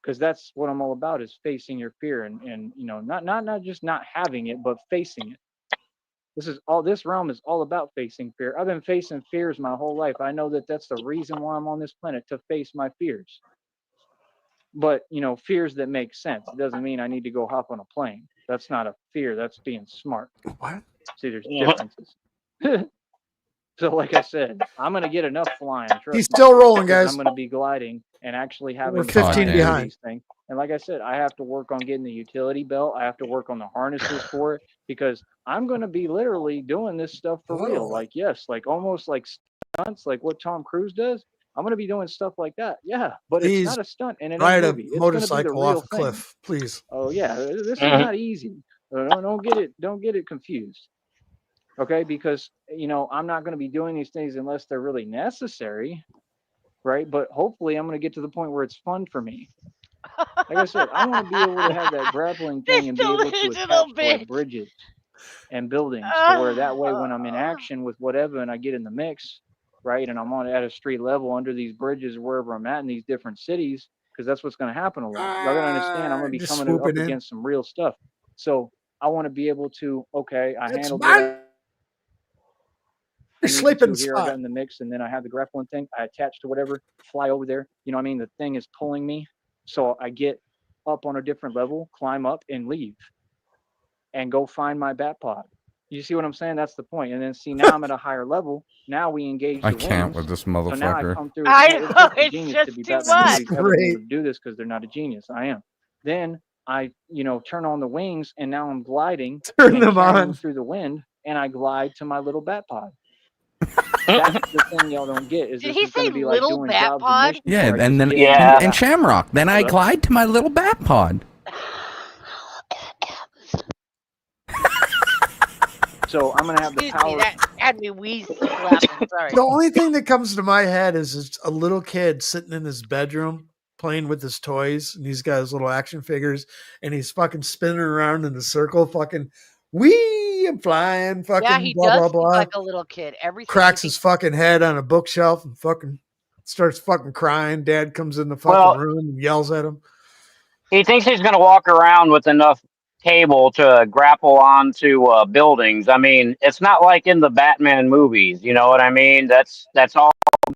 Because that's what I'm all about, is facing your fear and not just not having it, but facing it. This realm is all about facing fear. I've been facing fears my whole life. I know that that's the reason why I'm on this planet, to face my fears. But fears that make sense. It doesn't mean I need to go hop on a plane. That's not a fear. That's being smart. What? See, there's differences. So like I said, I'm gonna get enough flying. Trust He's me, still rolling, because guys. I'm gonna be gliding and actually having We're to 15 fly and do behind. these things. And like I said, I have to work on getting the utility belt. I have to work on the harnesses for it, because I'm gonna be literally doing this stuff for real. Literally. Like, yes, like almost like stunts, like what Tom Cruise does. I'm gonna be doing stuff like that. Yeah, but Please it's not a stunt in any Ride a movie. It's gonna be the motorcycle real off a thing. cliff, please. Oh yeah, this is not easy. Don't get it confused. Okay, because I'm not going to be doing these things unless they're really necessary, right? But hopefully I'm going to get to the point where it's fun for me. Like I said, I want to be able to have that grappling This thing and be able to delusional attach to like bitch. bridges and buildings, to where that way when I'm in action with whatever and I get in the mix, right, and I'm on at a street level under these bridges wherever I'm at in these different cities, because that's what's going to happen a lot. Y'all got to understand, I'm going to be Just coming swooping up in. against some real stuff. So I want to be able to, okay, I It's handled mine. what I You're needed sleeping to here. I got inside. in the mix, and then I have the grappling thing. I attach to whatever, fly over there. You know what I mean? The thing is pulling me, so I get up on a different level, climb up, and leave, and go find my bat pod. You see what I'm saying? That's the point. And then see, now I'm at a higher level. Now we engage I the can't winds. with this So now I motherfucker. come through. I It know, takes a it's genius just to be too Batman. much. Nobody's ever been able Great. to do this because they're not a genius. I am. Then I, turn on the wings, and now I'm gliding Turn and them carrying on. through the wind, and I glide to my little bat pod. That's the thing y'all don't get, is Did this he is going say to be like little doing bat jobs and pod? missions Yeah, where I and just then get into Yeah. the and bat. Shamrock. Then I Hello? glide to my little bat pod. So I'm gonna have the Excuse me, power. that had me wheeze laughing. Sorry. The only thing that comes to my head is a little kid sitting in his bedroom playing with his toys, and he's got his little action figures, and he's fucking spinning around in a circle, fucking wee, I'm flying, Yeah, fucking he blah does blah look blah. like a little kid. Everything he Cracks his thinks. fucking head on a bookshelf and fucking starts fucking crying. Dad comes in the fucking Well, room and yells at him. he thinks he's going to walk around with enough cable to grapple onto buildings. I mean, it's not like in the Batman movies. You know what I mean? That's all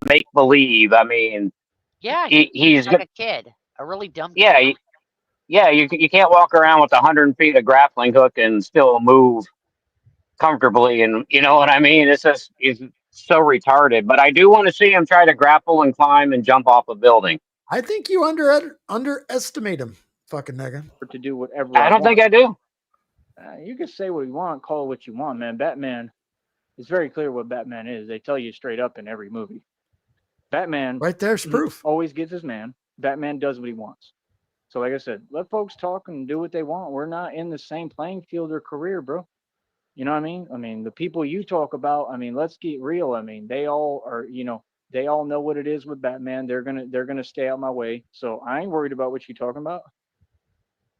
make believe. I mean, Yeah, he's he's like good. a kid, a really dumb Yeah, kid. yeah. You can't walk around with 100 feet of grappling hook and still move comfortably. And you know what I mean? It's just he's so retarded. But I do want to see him try to grapple and climb and jump off a building. I think you underestimate him, fucking nigga. To do whatever I I don't think want. I do. You can say what you want, call it what you want, man. Batman, it's very clear what Batman is. They tell you straight up in every movie. Batman Right there's proof. always gets his man. Batman does what he wants. So, like I said, let folks talk and do what they want. We're not in the same playing field or career, bro. You know what I mean? I mean, the people you talk about, I mean, let's get real. I mean, they all are, they all know what it is with Batman. They're gonna stay out my way. So I ain't worried about what you talking about.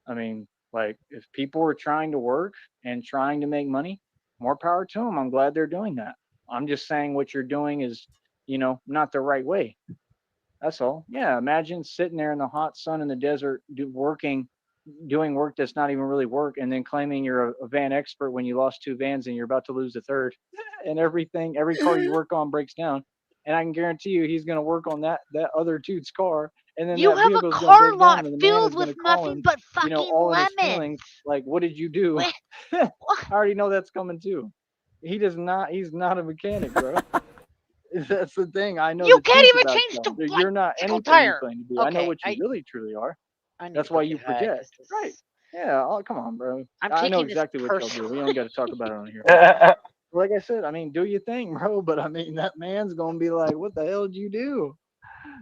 I mean, like if people are trying to work and trying to make money, more power to them. I'm glad they're doing that. I'm just saying what you're doing is, not the right way. That's all. Yeah, imagine sitting there in the hot sun in the desert, doing work that's not even really work, and then claiming you're a van expert when you lost two vans and you're about to lose the third, and every car you work on breaks down. And I can guarantee you, he's going to work on that other dude's car, and then You that have a vehicle is going to car break down, lot and the man filled is going with to call nothing him, but fucking all in his lemons. feelings, like, "What did you do?" I already know that's coming too. He does not. He's not a mechanic, bro. That's the thing. I know You the can't truth even about change y'all. the You're not tickle anything you tire. claim to be. I know Okay, what you really truly are. I need to That's go why get you high project. because Right. Yeah. Oh, come on, bro. I'm I know taking this exactly what y'all do. We don't personally. got to talk about it on here. Like I said, I mean, do your thing, bro. But I mean, that man's gonna be like, "What the hell did you do?"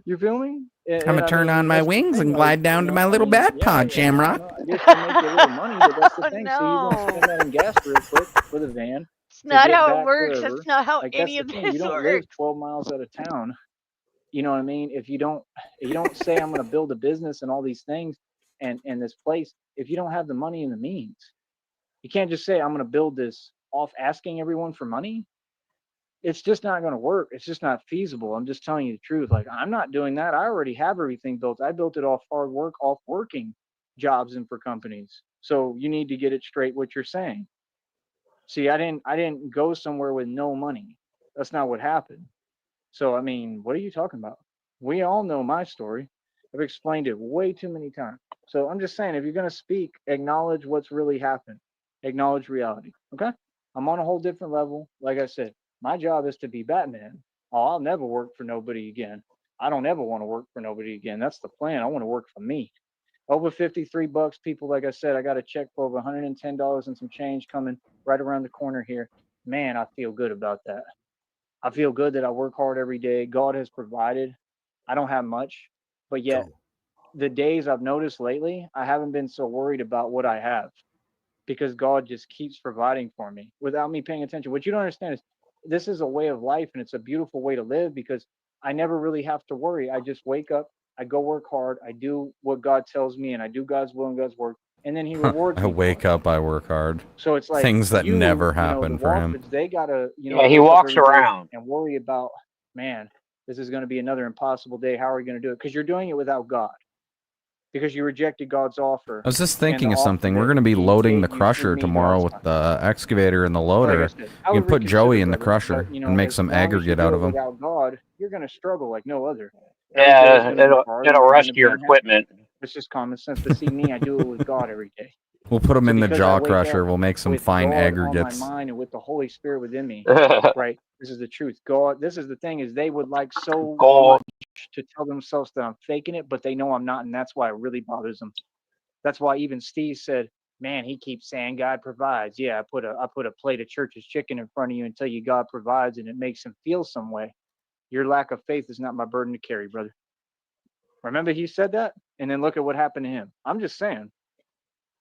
You feel me? I'm And gonna I turn on mean, my that's the wings thing. and Like, glide down to my I little mean, bat yeah, pod, yeah. Shamrock. I guess you'll make you a little money, but that's the Oh thing. So you're gonna no. spend that in gas real quick for the van It's to not get how it back works. That's wherever. not how Like that's any the of thing. You this don't live works. 12 miles out of town. You know what I mean? If you don't say I'm going to build a business and all these things and this place, if you don't have the money and the means, you can't just say I'm going to build this off asking everyone for money. It's just not going to work. It's just not feasible. I'm just telling you the truth. Like I'm not doing that. I already have everything built. I built it off hard work, off working jobs and for companies. So you need to get it straight what you're saying. See, I didn't go somewhere with no money. That's not what happened. So, I mean, what are you talking about? We all know my story. I've explained it way too many times. So, I'm just saying, if you're going to speak, acknowledge what's really happened, acknowledge reality. Okay. I'm on a whole different level. Like I said, my job is to be Batman. Oh, I'll never work for nobody again. I don't ever want to work for nobody again. That's the plan. I want to work for me. Over 53 bucks, people. Like I said, I got a check for over $110 and some change coming right around the corner here. Man, I feel good about that. I feel good that I work hard every day. God has provided. I don't have much, but yet Cool. the days I've noticed lately, I haven't been so worried about what I have because God just keeps providing for me without me paying attention. What you don't understand is this is a way of life and it's a beautiful way to live because I never really have to worry. I just wake up, I go work hard, I do what God tells me, and I do God's will and God's work, and then He rewards I me for wake it. up, I work hard. So it's like Things that never the happen for him. Walfords, they gotta, Yeah, he wake up walks every day around. and worry about, man, this is going to be another impossible day. How are we going to do it? Because you're doing it without God. Because you rejected God's offer, I was just and the thinking of offer something. We're that going to be He loading the gave you through crusher me, tomorrow God's with Son. the excavator and the Like I loader. said, I You would can put reconsider, Joey in the brother. crusher But and make as some long as you aggregate out do of it him. without God, you're going to struggle like no other. Every day is Yeah, going to be hard, and it'll you're going to rescue be your unhappy. equipment. It's just common sense. But see, me, I do it with God every day. We'll put him So in the because I jaw wake up crusher. We'll make some with fine God on my aggregates. mind and with the Holy Spirit within me, right? This is the truth. God, this is the thing is they would like so Gold. much to tell themselves that I'm faking it, but they know I'm not, and that's why it really bothers them. That's why even Steve said, "Man, he keeps saying God provides." Yeah, I put a plate of church's chicken in front of you and tell you God provides, and it makes him feel some way. Your lack of faith is not my burden to carry, brother. Remember he said that, and then look at what happened to him. I'm just saying,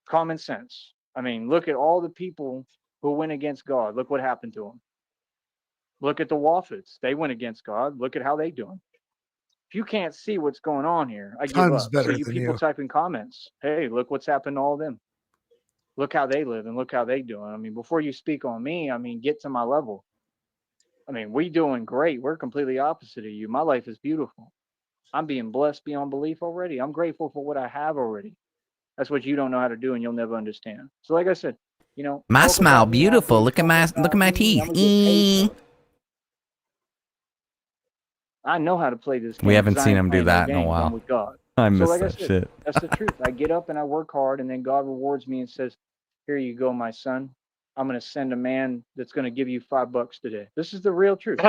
common sense. I mean, look at all the people who went against God. Look what happened to them. Look at the Woffits. They went against God. Look at how they doing. If you can't see what's going on here, I give Tons up. So better you than people you. type in comments, hey, look what's happened to all of them. Look how they live and look how they doing. I mean, before you speak on me, I mean, get to my level. I mean, we doing great. We're completely opposite of you. My life is beautiful. I'm being blessed beyond belief already. I'm grateful for what I have already. That's what you don't know how to do, and you'll never understand. So, like I said, My talk smile about me beautiful. happy, Look at talk my about me, teeth. I'm gonna get paid for it. I know how to play this game. We haven't 'cause I seen ain't him do playing no that in a games. I'm while. with God. I So, miss like I that said, shit. that's the truth. I get up and I work hard, and then God rewards me and says, "Here you go, my son. I'm going to send a man that's going to give you $5 today." This is the real truth.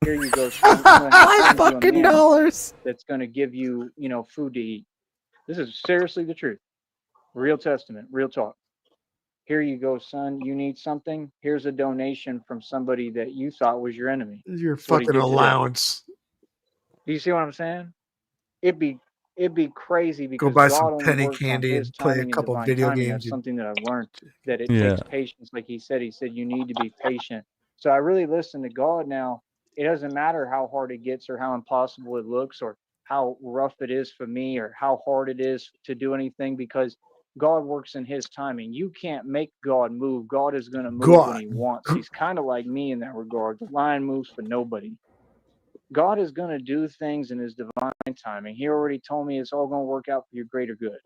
Here you go, son. I'm going to $5 send you a fucking man dollars. that's going to give you, food to eat. This is seriously the truth. Real testament, real talk. Here you go, son. You need something? Here's a donation from somebody that you thought was your enemy. Your That's what he fucking did today. allowance. Do you see what I'm saying? It'd be crazy Go because buy some God only penny works on candy his and play a timing and couple divine video timing. games. That's something that I've learned, that it Yeah. takes patience. Like he said you need to be patient. So I really listen to God now. It doesn't matter how hard it gets or how impossible it looks or how rough it is for me or how hard it is to do anything, because God works in his timing. You can't make God move. God is going to move when God. he wants. He's kind of like me in that regard. The lion moves for nobody. God is going to do things in his divine timing. He already told me it's all going to work out for your greater good.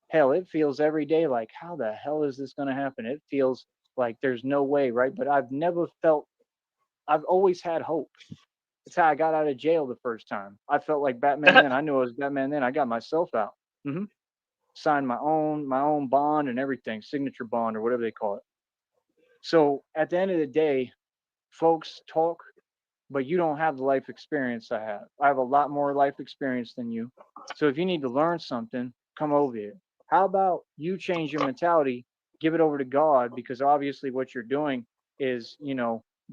Hell, it feels every day like, how the hell is this going to happen? It feels like there's no way, right? But I've always had hope. It's how I got out of jail the first time. I felt like Batman then. I knew I was Batman then. I got myself out. Signed my own bond and everything, signature bond or whatever they call it. So at the end of the day, folks talk, but you don't have the life experience I have. I have a lot more life experience than you. So if you need to learn something, come over here. How about you change your mentality, give it over to God, because obviously what you're doing is,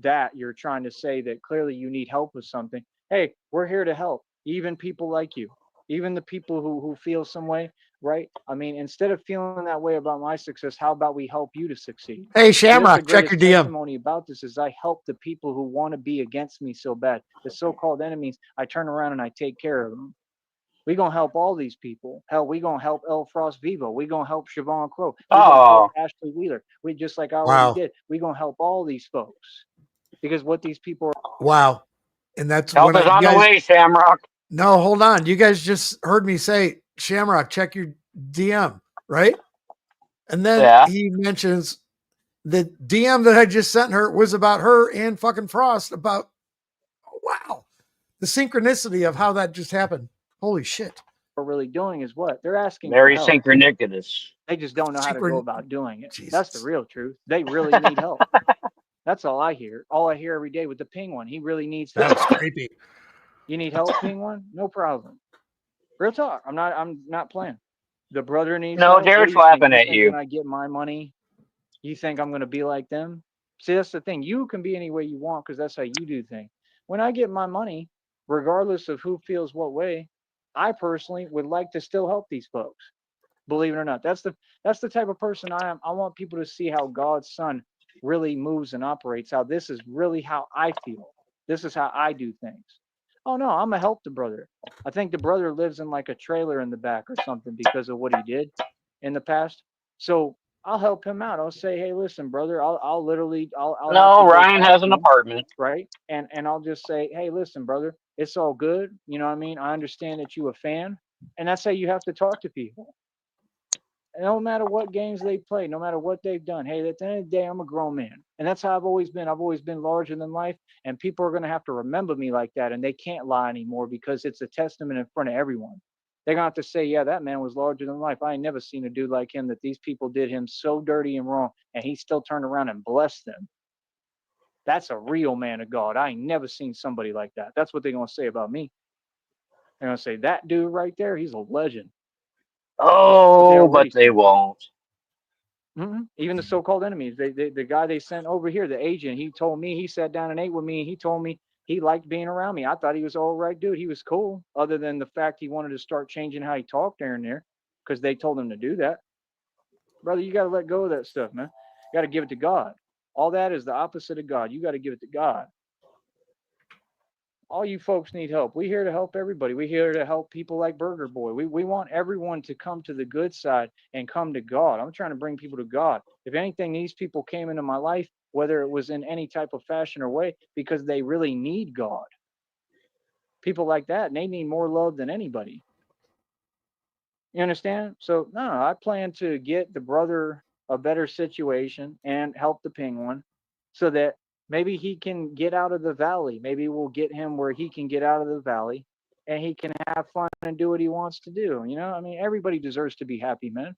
that you're trying to say that clearly you need help with something. Hey, we're here to help, even people like you, even the people who feel some way, right? I mean, instead of feeling that way about my success, how about we help you to succeed? Hey, See, that's the Shamrock, check your greatest DM. testimony about this is I help the people who want to be against me so bad. The so-called enemies, I turn around and I take care of them. We gonna help all these people. Hell, we gonna help El Frost Vivo. We gonna help Siobhan Crow. We gonna help Oh, Ashley Wheeler. We just like I already Wow. did. We gonna help all these folks because what these people are. Wow. And that's help when is you on the guys, way, Shamrock. no, hold on. You guys just heard me say, Shamrock, check your DM, right? And then Yeah. he mentions the DM that I just sent her was about her and fucking Frost about, wow, the synchronicity of how that just happened. Holy shit. Really doing is what they're asking for Very help. synchronicitous. They just don't know how to go Synchron- about doing it. Jesus. That's the real truth. They really need help. That's all I hear. All I hear every day with the penguin. He really needs That help. was creepy. You need help, penguin? No problem. Real talk. I'm not playing. The brother needs No, help. What do Jared's you think? laughing You at think you. when I get my money, you think I'm gonna be like them? See, that's the thing. You can be any way you want because that's how you do things. When I get my money, regardless of who feels what way, I personally would like to still help these folks. Believe it or not, that's the type of person I am. I want people to see how God's son really moves and operates. How this is really how I feel. This is how I do things. Oh no, I'm gonna help the brother. I think the brother lives in like a trailer in the back or something because of what he did in the past. So I'll help him out. I'll say, hey, listen, brother, I'll literally I'll have to No, go Ryan talk has to an him, apartment. right? And I'll just say, hey, listen, brother, it's all good. You know what I mean? I understand that you a fan, and that's how you have to talk to people. No matter what games they play, no matter what they've done. Hey, at the end of the day, I'm a grown man. And that's how I've always been. I've always been larger than life. And people are going to have to remember me like that. And they can't lie anymore because it's a testament in front of everyone. They're going to have to say, yeah, that man was larger than life. I ain't never seen a dude like him, that these people did him so dirty and wrong. And he still turned around and blessed them. That's a real man of God. I ain't never seen somebody like that. That's what they're going to say about me. They're going to say, that dude right there, he's a legend. Oh, but already they said. won't. Even the so-called enemies, the guy they sent over here, the agent, he told me, he sat down and ate with me, and he told me he liked being around me. I thought he was all right dude. He was cool, other than the fact he wanted to start changing how he talked there and there because they told him to do that. Brother, you got to let go of that stuff, man. got to give it to God. All that is the opposite of God. You got to give it to God. All you folks need help. We're here to help everybody. We're here to help people like Burger Boy. We want everyone to come to the good side and come to God. I'm trying to bring people to God. If anything, these people came into my life, whether it was in any type of fashion or way, because they really need God. People like that, and they need more love than anybody. You understand? So, no, I plan to get the brother a better situation and help the penguin so that maybe he can get out of the valley. Maybe we'll get him where he can get out of the valley and he can have fun and do what he wants to do. You know, I mean, everybody deserves to be happy, man.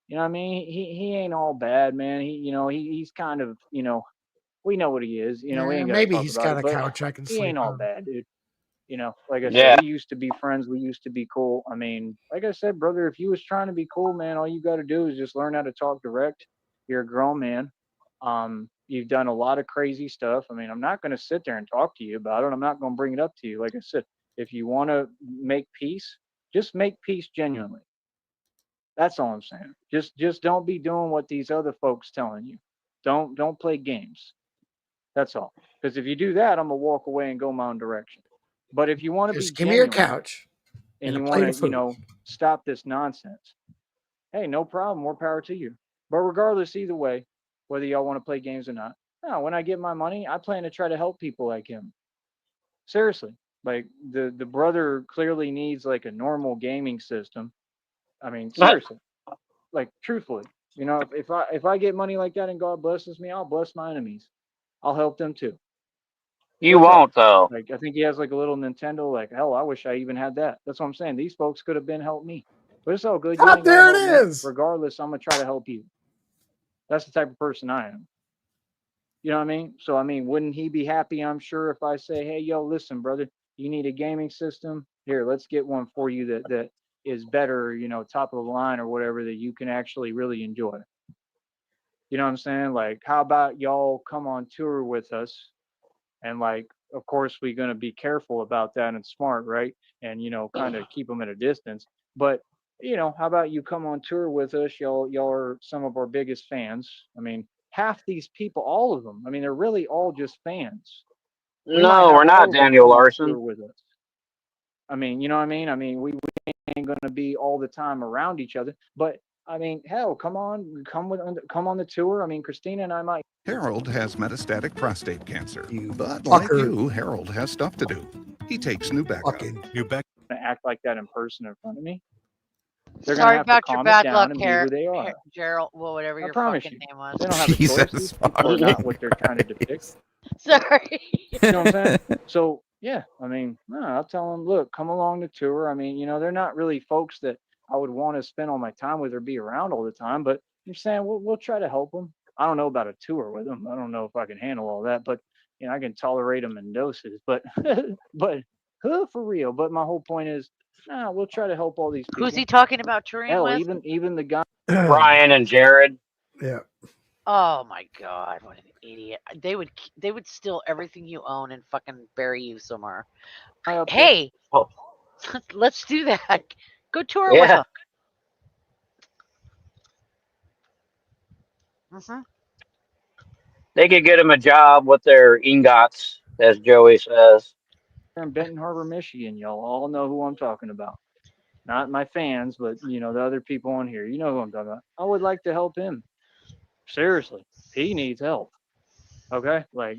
You know what I mean? He ain't all bad, man. He's kind of, we know what he is. You know, we Yeah, ain't got to maybe talk he's about got it, a but couch I can he sleep ain't all on. bad, dude. Like I said, Yeah. we used to be friends. We used to be cool. I mean, like I said, brother, if you was trying to be cool, man, all you got to do is just learn how to talk direct. You're a grown man. You've done a lot of crazy stuff. I mean, I'm not going to sit there and talk to you about it. I'm not going to bring it up to you. Like I said, if you want to make peace, just make peace genuinely. That's all I'm saying. Just don't be doing what these other folks telling you. Don't play games. That's all. Because if you do that, I'm gonna walk away and go my own direction. But if you want to be Just give me your genuine couch and and a you plate want of to, food. stop this nonsense, hey, no problem. More power to you. But regardless, either way, whether y'all want to play games or not, no, when I get my money, I plan to try to help people like him. Seriously. Like the brother clearly needs like a normal gaming system. I mean, seriously. Like truthfully. If I get money like that and God blesses me, I'll bless my enemies. I'll help them too. You What's up? won't though. Like I think he has like a little Nintendo. Like hell, I wish I even had that. That's what I'm saying. These folks could have been helped me, but it's all good. You Ah, ain't gotta there help it me. is. Regardless, I'm gonna try to help you. That's the type of person I am. You know what I mean? So I mean, wouldn't he be happy? I'm sure if I say, hey, yo, listen, brother, you need a gaming system. Here, let's get one for you that is better. Top of the line or whatever that you can actually really enjoy. You know what I'm saying? Like, how about y'all come on tour with us? And like, of course, we're going to be careful about that and smart, right? And kind of keep them at a distance. But how about you come on tour with us? Y'all are some of our biggest fans. I mean, half these people, all of them. I mean, they're really all just fans. We might No, have we're all not of them Daniel come on Larson. tour with us. I mean, you know what I mean? I mean, we ain't going to be all the time around each other, but I mean, hell, come on, come on the tour. I mean, Christina and I might. Harold has metastatic prostate cancer. You But like fucker. you, Harold has stuff to do. He takes Nubeca. Fucking Nubeca Act like that in person in front of me. They're going to Sorry have to about your calm it bad down luck, and be who they are. Gerald. Well, whatever I your promise fucking you. name was. They don't have a choice. Jesus These people are not what they're trying to depict. Sorry. You know what I'm saying? So, yeah, I mean, no, I'll tell them, look, come along the tour. I mean, they're not really folks that I would want to spend all my time with or be around all the time, but you're saying we'll try to help them. I don't know about a tour with them. I don't know if I can handle all that, but, I can tolerate them in doses, but, for real. But my whole point is, we'll try to help all these people. Who's he talking about touring Hell, with? even the guy. Ryan and Jared. yeah. Oh my god, what an idiot! They would steal everything you own and fucking bury you somewhere. up there. Hey, Oh, let's do that. Go tour with yeah. them. Hmm. They could get him a job with their ingots, as Joey says. In Benton Harbor, Michigan. Y'all all know who I'm talking about. Not my fans, but the other people on here. You know who I'm talking about. I would like to help him. Seriously, he needs help. Okay, like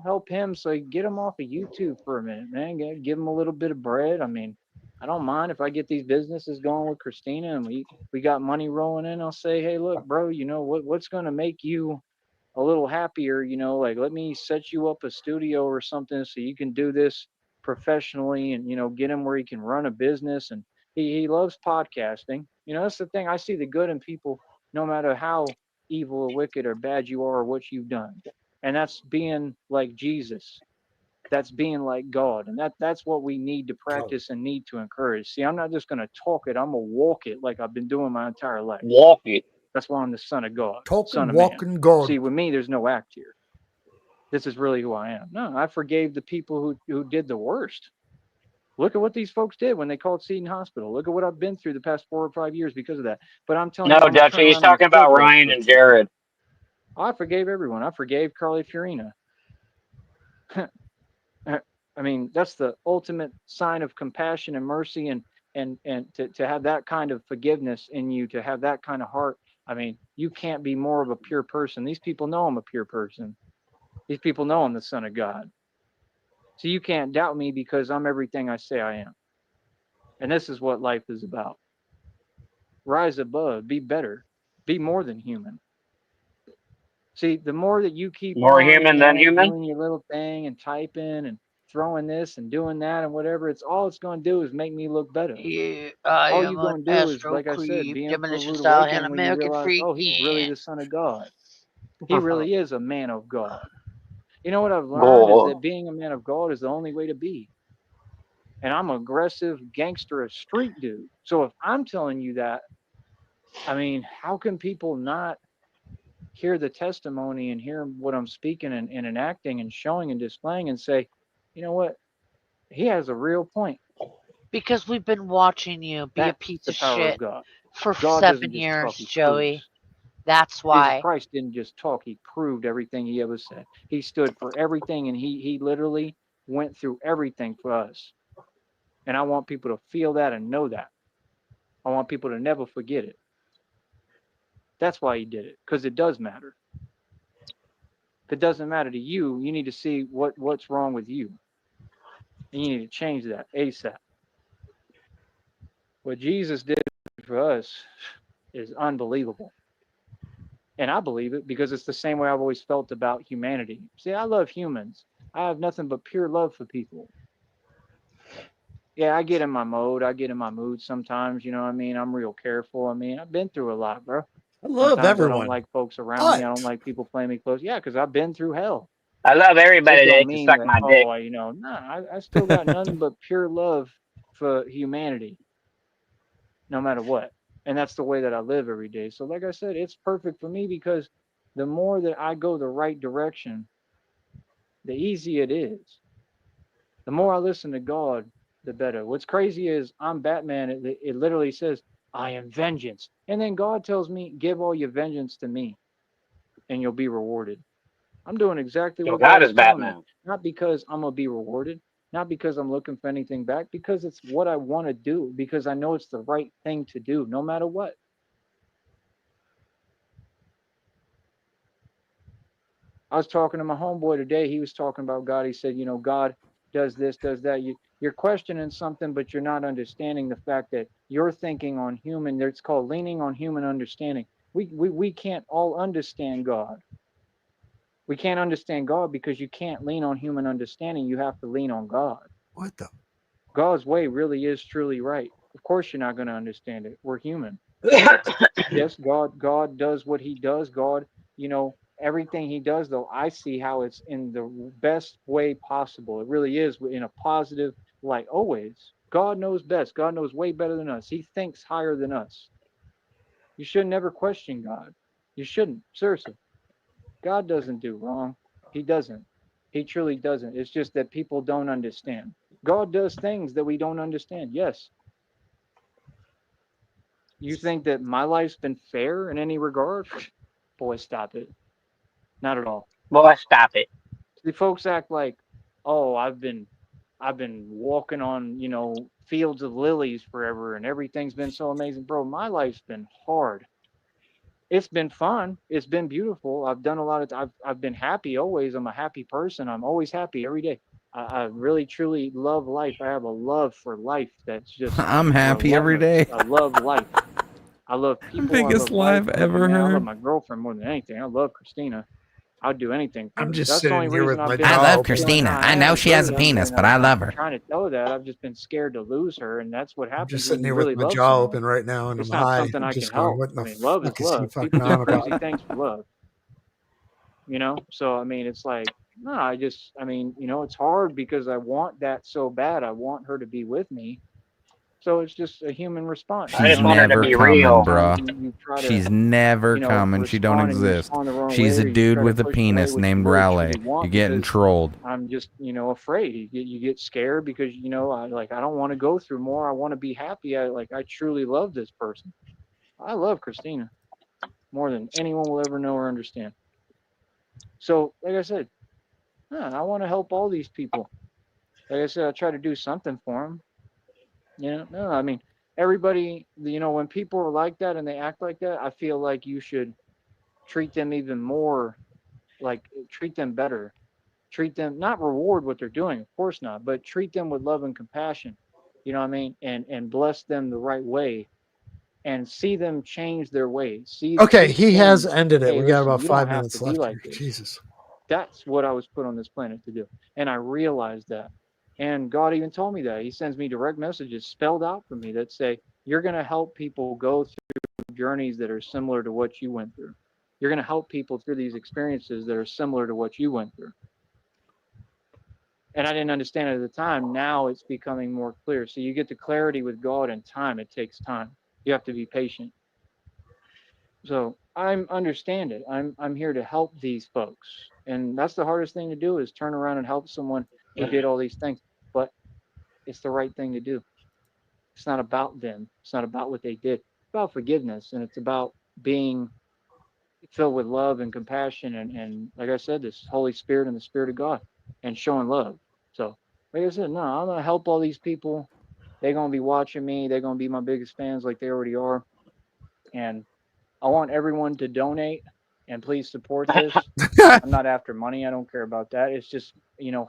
help him so you get him off of YouTube for a minute, man. Give him a little bit of bread. I mean, I don't mind if I get these businesses going with Christina and we got money rolling in. I'll say, hey, look, bro, what's going to make you a little happier, like let me set you up a studio or something so you can do this professionally and get him where he can run a business. And he loves podcasting. That's the thing. I see the good in people no matter how evil or wicked or bad you are or what you've done. And that's being like Jesus. That's being like God. And that's what we need to practice and need to encourage. See, I'm not just going to talk it, I'm going to walk it like I've been doing my entire life. Walk it. That's why I'm the son of God, Talking, son of walking man. God. See, with me, there's no act here. This is really who I am. No, I forgave the people who did the worst. Look at what these folks did when they called Seton Hospital. Look at what I've been through the past 4 or 5 years because of that. But I'm telling No, you, I'm going to turn Dutchy, he's around and talking kill about both of Ryan those and people. Jared. I forgave everyone. I forgave Carly Fiorina. I mean, that's the ultimate sign of compassion and mercy, and to have that kind of forgiveness in you, to have that kind of heart. I mean, you can't be more of a pure person. These people know I'm a pure person. These people know I'm the Son of God. So you can't doubt me because I'm everything I say I am. And this is what life is about. Rise above, be better, be more than human. See, the more that you keep More on, human than human. doing your little thing and typing and throwing this and doing that and whatever, it's all it's going to do is make me look better. I All am you're an going to do is, Astro like I said, Creep, be in for a demolition rude style, and awakening when you American realize, freak. oh, he's really the Son of God. He really is a man of God. You know what I've learned is that Bull. being a man of God is the only way to be. And I'm an aggressive gangster, a street dude. So if I'm telling you that, I mean, how can people not hear the testimony and hear what I'm speaking and enacting and showing and displaying and say, you know what? He has a real point. Because we've been watching you be a That's piece the of power of shit God. for God doesn't 7 just talk, years, he Joey. proves. That's Jesus why. Christ didn't just talk, he proved everything he ever said. He stood for everything, and he literally went through everything for us. And I want people to feel that and know that. I want people to never forget it. That's why he did it, because it does matter. If it doesn't matter to you, you need to see what's wrong with you. And you need to change that ASAP. What Jesus did for us is unbelievable. And I believe it because it's the same way I've always felt about humanity. See, I love humans. I have nothing but pure love for people. Yeah, I get in my mode. I get in my mood sometimes. You know what I mean? I'm real careful. I mean, I've been through a lot, bro. I love Sometimes I don't everyone, like folks around me. I don't but like people playing me close. Yeah, because I've been through hell. I love It everybody don't that can mean suck that, my dick. oh, nah, I still got nothing but pure love for humanity, no matter what. And that's the way that I live every day. So, like I said, it's perfect for me because the more that I go the right direction, the easier it is. The more I listen to God, the better. What's crazy is I'm Batman. It literally says, I am vengeance. And then God tells me, give all your vengeance to me and you'll be rewarded. I'm doing exactly So what God God is is telling me. Batman. Not because I'm going to be rewarded, not because I'm looking for anything back, because it's what I want to do, because I know it's the right thing to do, no matter what. I was talking to my homeboy today. He was talking about God. He said, God does this, does that. You're questioning something, but you're not understanding the fact that you're thinking on human. It's called leaning on human understanding. We can't all understand God. We can't understand God because you can't lean on human understanding. You have to lean on God. what the? God's way really is truly right. Of course, you're not going to understand it. We're human. Yes, God does what he does. God, everything he does, though, I see how it's in the best way possible. It really is in a positive light. Always. God knows best. God knows way better than us. He thinks higher than us. You should never question God. You shouldn't. Seriously. God doesn't do wrong. He doesn't. He truly doesn't. It's just that people don't understand. God does things that we don't understand. Yes. You think that my life's been fair in any regard? Boy, stop it. Not at all. Boy, stop it. The folks act like, oh, I've been walking on, fields of lilies forever and everything's been so amazing. Bro, my life's been hard. It's been fun. It's been beautiful. I've done a lot of I've been happy always. I'm a happy person. I'm always happy every day. I really truly love life. I have a love for life that's just I'm happy every relentless. day. I love life. I love people. I Biggest love life. live I love ever man. I love heard. my girlfriend more than anything. I love Christina. I'd do anything for I'm her. just That's the only sitting here reason with I've my been I love jaw open. feeling Christina. how I I am. know It's she has really, a I'm penis, saying but I I'm not love her. trying to tell her that. I've just been scared to lose her, and that's what I'm happens just when sitting you here with really my love jaw someone. open right now, and I'm It's not high. something I'm I can just going, help. what I the mean, love is fuck is he love. fucking People do on crazy about? things for love, So I mean, it's like, no, I mean, it's hard because I want that so bad. I want her to be with me. So it's just a human response. I She's just want her to never be coming, real. Sometimes bruh. you try to, She's never coming. She don't respond and you exist. respond the wrong way, She's a or you dude try to with a push away penis what you named really Raleigh. truly You're want getting because trolled. I'm just, afraid. You get scared because, I don't want to go through more. I want to be happy. I truly love this person. I love Christina more than anyone will ever know or understand. So, like I said, I want to help all these people. Like I said, I try to do something for them. No, I mean, everybody, when people are like that and they act like that, I feel like you should treat them even more, like treat them better. Treat them, not reward what they're doing, of course not, but treat them with love and compassion. You know what I mean? And bless them the right way and see them change their ways. Okay, See he has change. ended it. Hey, We got listen, about you don't 5 have to minutes be left like here. this. Jesus. That's what I was put on this planet to do. And I realized that. And God even told me that. He sends me direct messages spelled out for me that say, you're going to help people go through journeys that are similar to what you went through. You're going to help people through these experiences that are similar to what you went through. And I didn't understand it at the time. Now it's becoming more clear. So you get the clarity with God and time. It takes time. You have to be patient. So I'm understand it. I'm here to help these folks. And that's the hardest thing to do is turn around and help someone who did all these things. But it's the right thing to do. It's not about them. It's not about what they did. It's about forgiveness, and it's about being filled with love and compassion and like I said, this Holy Spirit and the Spirit of God and showing love. So like I said, no, I'm gonna help all these people. They're gonna be watching me, they're gonna be my biggest fans like they already are. And I want everyone to donate and please support this. I'm not after money. I don't care about that. It's just,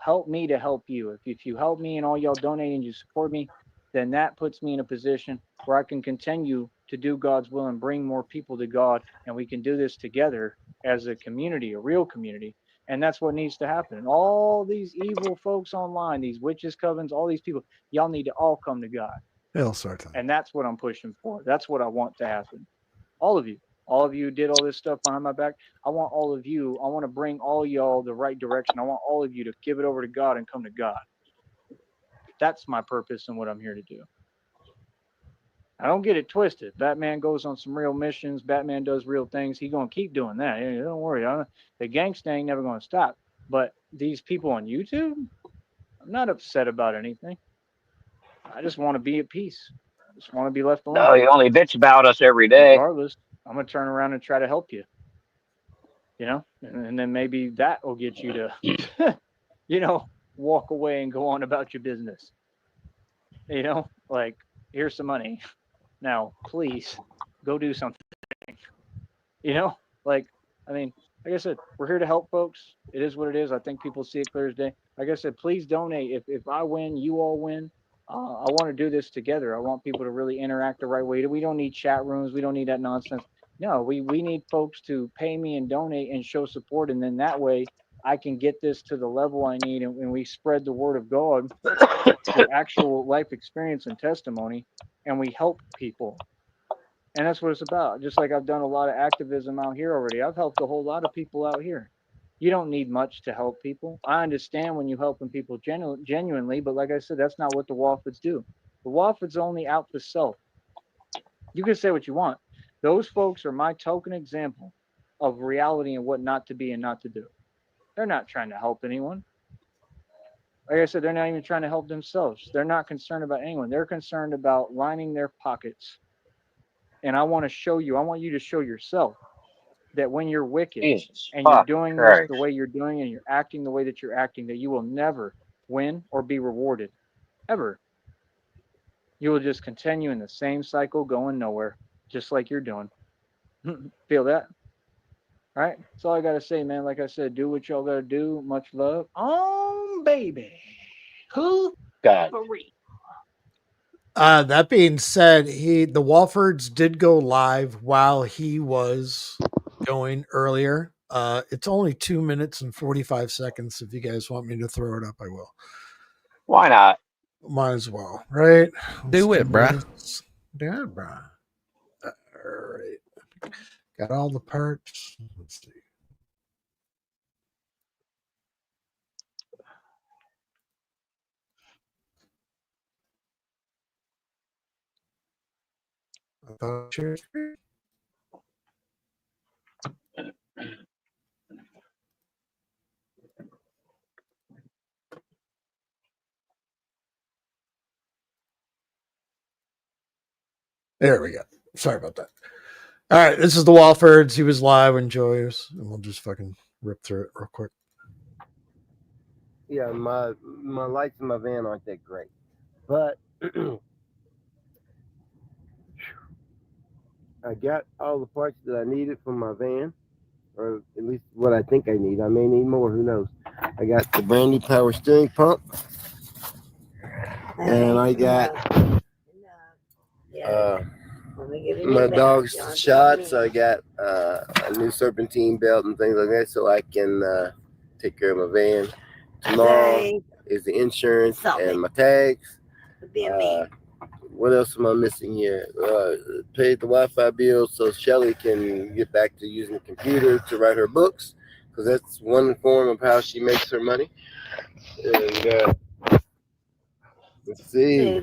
help me to help you. If you help me and all y'all donate and you support me, then that puts me in a position where I can continue to do God's will and bring more people to God. And we can do this together as a community, a real community. And that's what needs to happen. And all these evil folks online, these witches, covens, all these people, y'all need to all come to God. It'll start time. And that's what I'm pushing for. That's what I want to happen. All of you did all this stuff behind my back. I want all of you, I want to bring all y'all the right direction. I want all of you to give it over to God and come to God. That's my purpose and what I'm here to do. I don't get it twisted. Batman goes on some real missions. Batman does real things. He's going to keep doing that. Don't worry. The gangsta ain't never going to stop. But these people on YouTube, I'm not upset about anything. I just want to be at peace. I just want to be left alone. No, you only bitch about us every day. Regardless, I'm going to turn around and try to help you. And then maybe that will get you to, walk away and go on about your business. Like, here's some money. Now, please go do something. Like, I mean, like I said, we're here to help folks. It is what it is. I think people see it clear as day. Like I said, please donate. If I win, you all win. I want to do this together. I want people to really interact the right way. We don't need chat rooms. We don't need that nonsense. No, we need folks to pay me and donate and show support. And then that way I can get this to the level I need. And we spread the word of God through actual life experience and testimony. And we help people. And that's what it's about. Just like I've done a lot of activism out here already. I've helped a whole lot of people out here. You don't need much to help people. I understand when you're helping people genuinely, but like I said, that's not what the Woffords do. The Wofford's only out for self. You can say what you want. Those folks are my token example of reality and what not to be and not to do. They're not trying to help anyone. Like I said, they're not even trying to help themselves. They're not concerned about anyone. They're concerned about lining their pockets. And I want you to show yourself that when you're wicked Jesus and you're fuck doing this the Christ. way you're doing and you're acting the way that you're acting, that you will never win or be rewarded. Ever. You will just continue in the same cycle going nowhere, just like you're doing. Feel that? All right. That's all I got to say, man. Like I said, do what y'all got to do. Much love. Baby. Who? God. For real. That being said, the Walfords did go live while he was going earlier. It's only 2 minutes and 45 seconds. If you guys want me to throw it up, I will. Why not? Might as well, right? Do it, bruh. Yeah, bruh. All right. Got all the parts. Let's see. I thought share screen. There we go. Sorry about that. All right, this is the Walfords. He was live. Enjoy us, and we'll just fucking rip through it real quick. Yeah, my lights in my van aren't that great, but I got all the parts that I needed for my van, or at least what I think I need. I may need more, who knows. I got the brand new power steering pump, and I got my dog's shots. I got a new serpentine belt and things like that, so I can take care of my van. Tomorrow is the insurance and my tags. What else am I missing here? Paid the Wi-Fi bill so Shelly can get back to using the computer to write her books, because that's one form of how she makes her money. And let's see.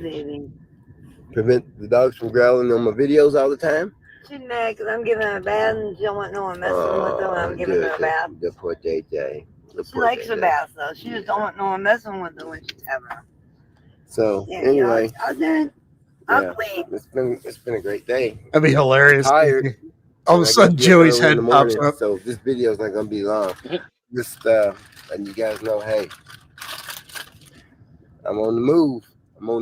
Prevent the dogs from growling on my videos all the time. She's mad because I'm giving her a bath and she don't want no one messing with her when I'm giving her a bath. The poor JJ. She likes her bath though. She just don't want no one messing with her when she's having her. So Yeah, anyway, I'll clean. It's been a great day. That'd be hilarious. Tired. All of a sudden, Joey's head pops up. So this video is not gonna be long. Just letting you guys know, hey, I'm on the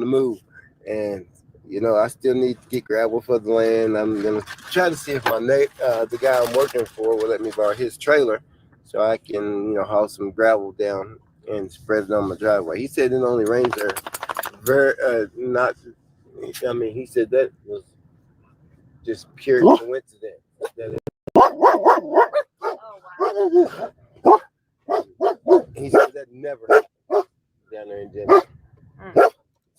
move. And you know, I still need to get gravel for the land. I'm gonna try to see if the guy I'm working for will let me borrow his trailer, so I can, you know, haul some gravel down and spread it on my driveway. He said it only rains there. Not. I mean, he said that was just pure coincidence. He said that never happened down there in Denver.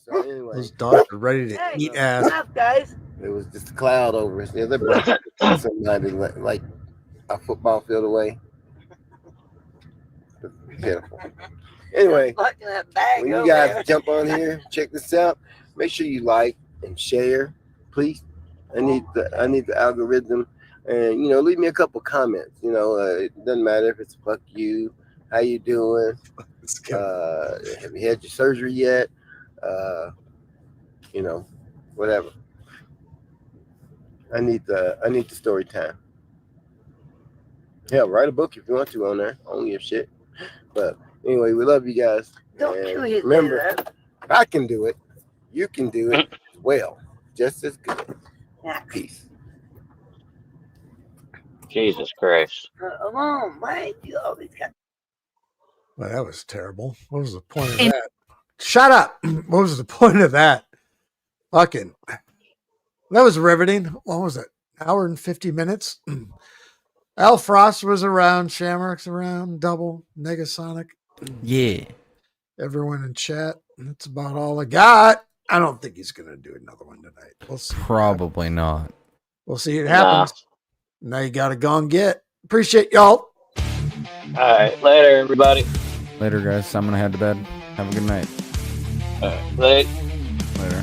So anyway, Those dogs are ready to eat ass. Guys. It was just a cloud over us. The other branch, somebody like a football field away. Pitiful. Anyway, when you guys jump on here, check this out. Make sure you like and share, please. I need the algorithm, and you know, leave me a couple comments. You know, it doesn't matter if it's fuck you, how you doing, have you had your surgery yet, you know, whatever. I need the story time. Hell, write a book if you want to on there. I don't give a shit. But anyway, we love you guys. Don't and you remember, if I can do it, you can do it well, just as good. Peace. Jesus Christ. Alone, why do you always got? Well, that was terrible. What was the point of that? Shut up. What was the point of that? Fucking. That was riveting. What was it? Hour and 50 minutes. Al Frost was around. Shamrock's around. Double. Negasonic. Yeah. Everyone in chat. That's about all I got. I don't think he's going to do another one tonight. We'll see. Probably not. We'll see. It happens. Now you got to go and get. Appreciate y'all. All right. Later, everybody. Later, guys. I'm going to head to bed. Have a good night. All right. Later.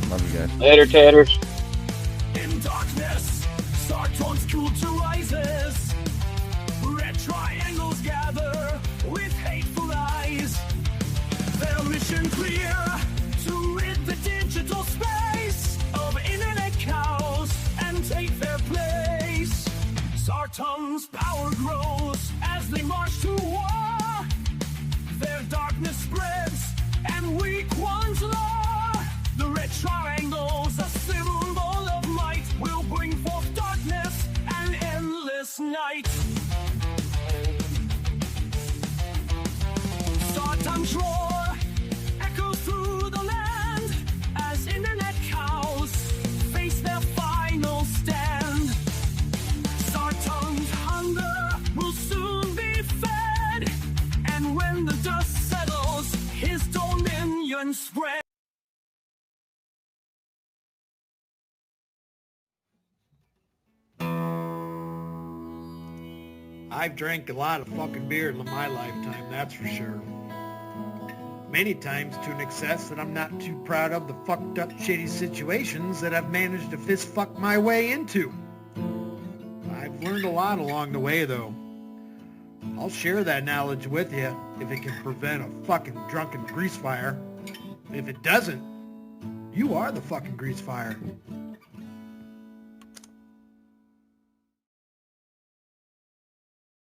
Love you guys. Later, taters. In darkness, Sarton's culture rises. Red triangles gather with hateful eyes. Their mission clear, to rid the digital space of internet cows and take their place. Sarton's power grows as they march to war. Their darkness spreads and weak ones law. The red triangles, a symbol of might, will bring forth darkness and endless night. Sarton's roar echoes through the land as internet cows face their final stand. Sarton's hunger will soon be fed, and when the dust settles, his dominion spreads. I've drank a lot of fucking beer in my lifetime, that's for sure. Many times to an excess that I'm not too proud of the fucked up shitty situations that I've managed to fist fuck my way into. I've learned a lot along the way though. I'll share that knowledge with you if it can prevent a fucking drunken grease fire. If it doesn't, you are the fucking grease fire.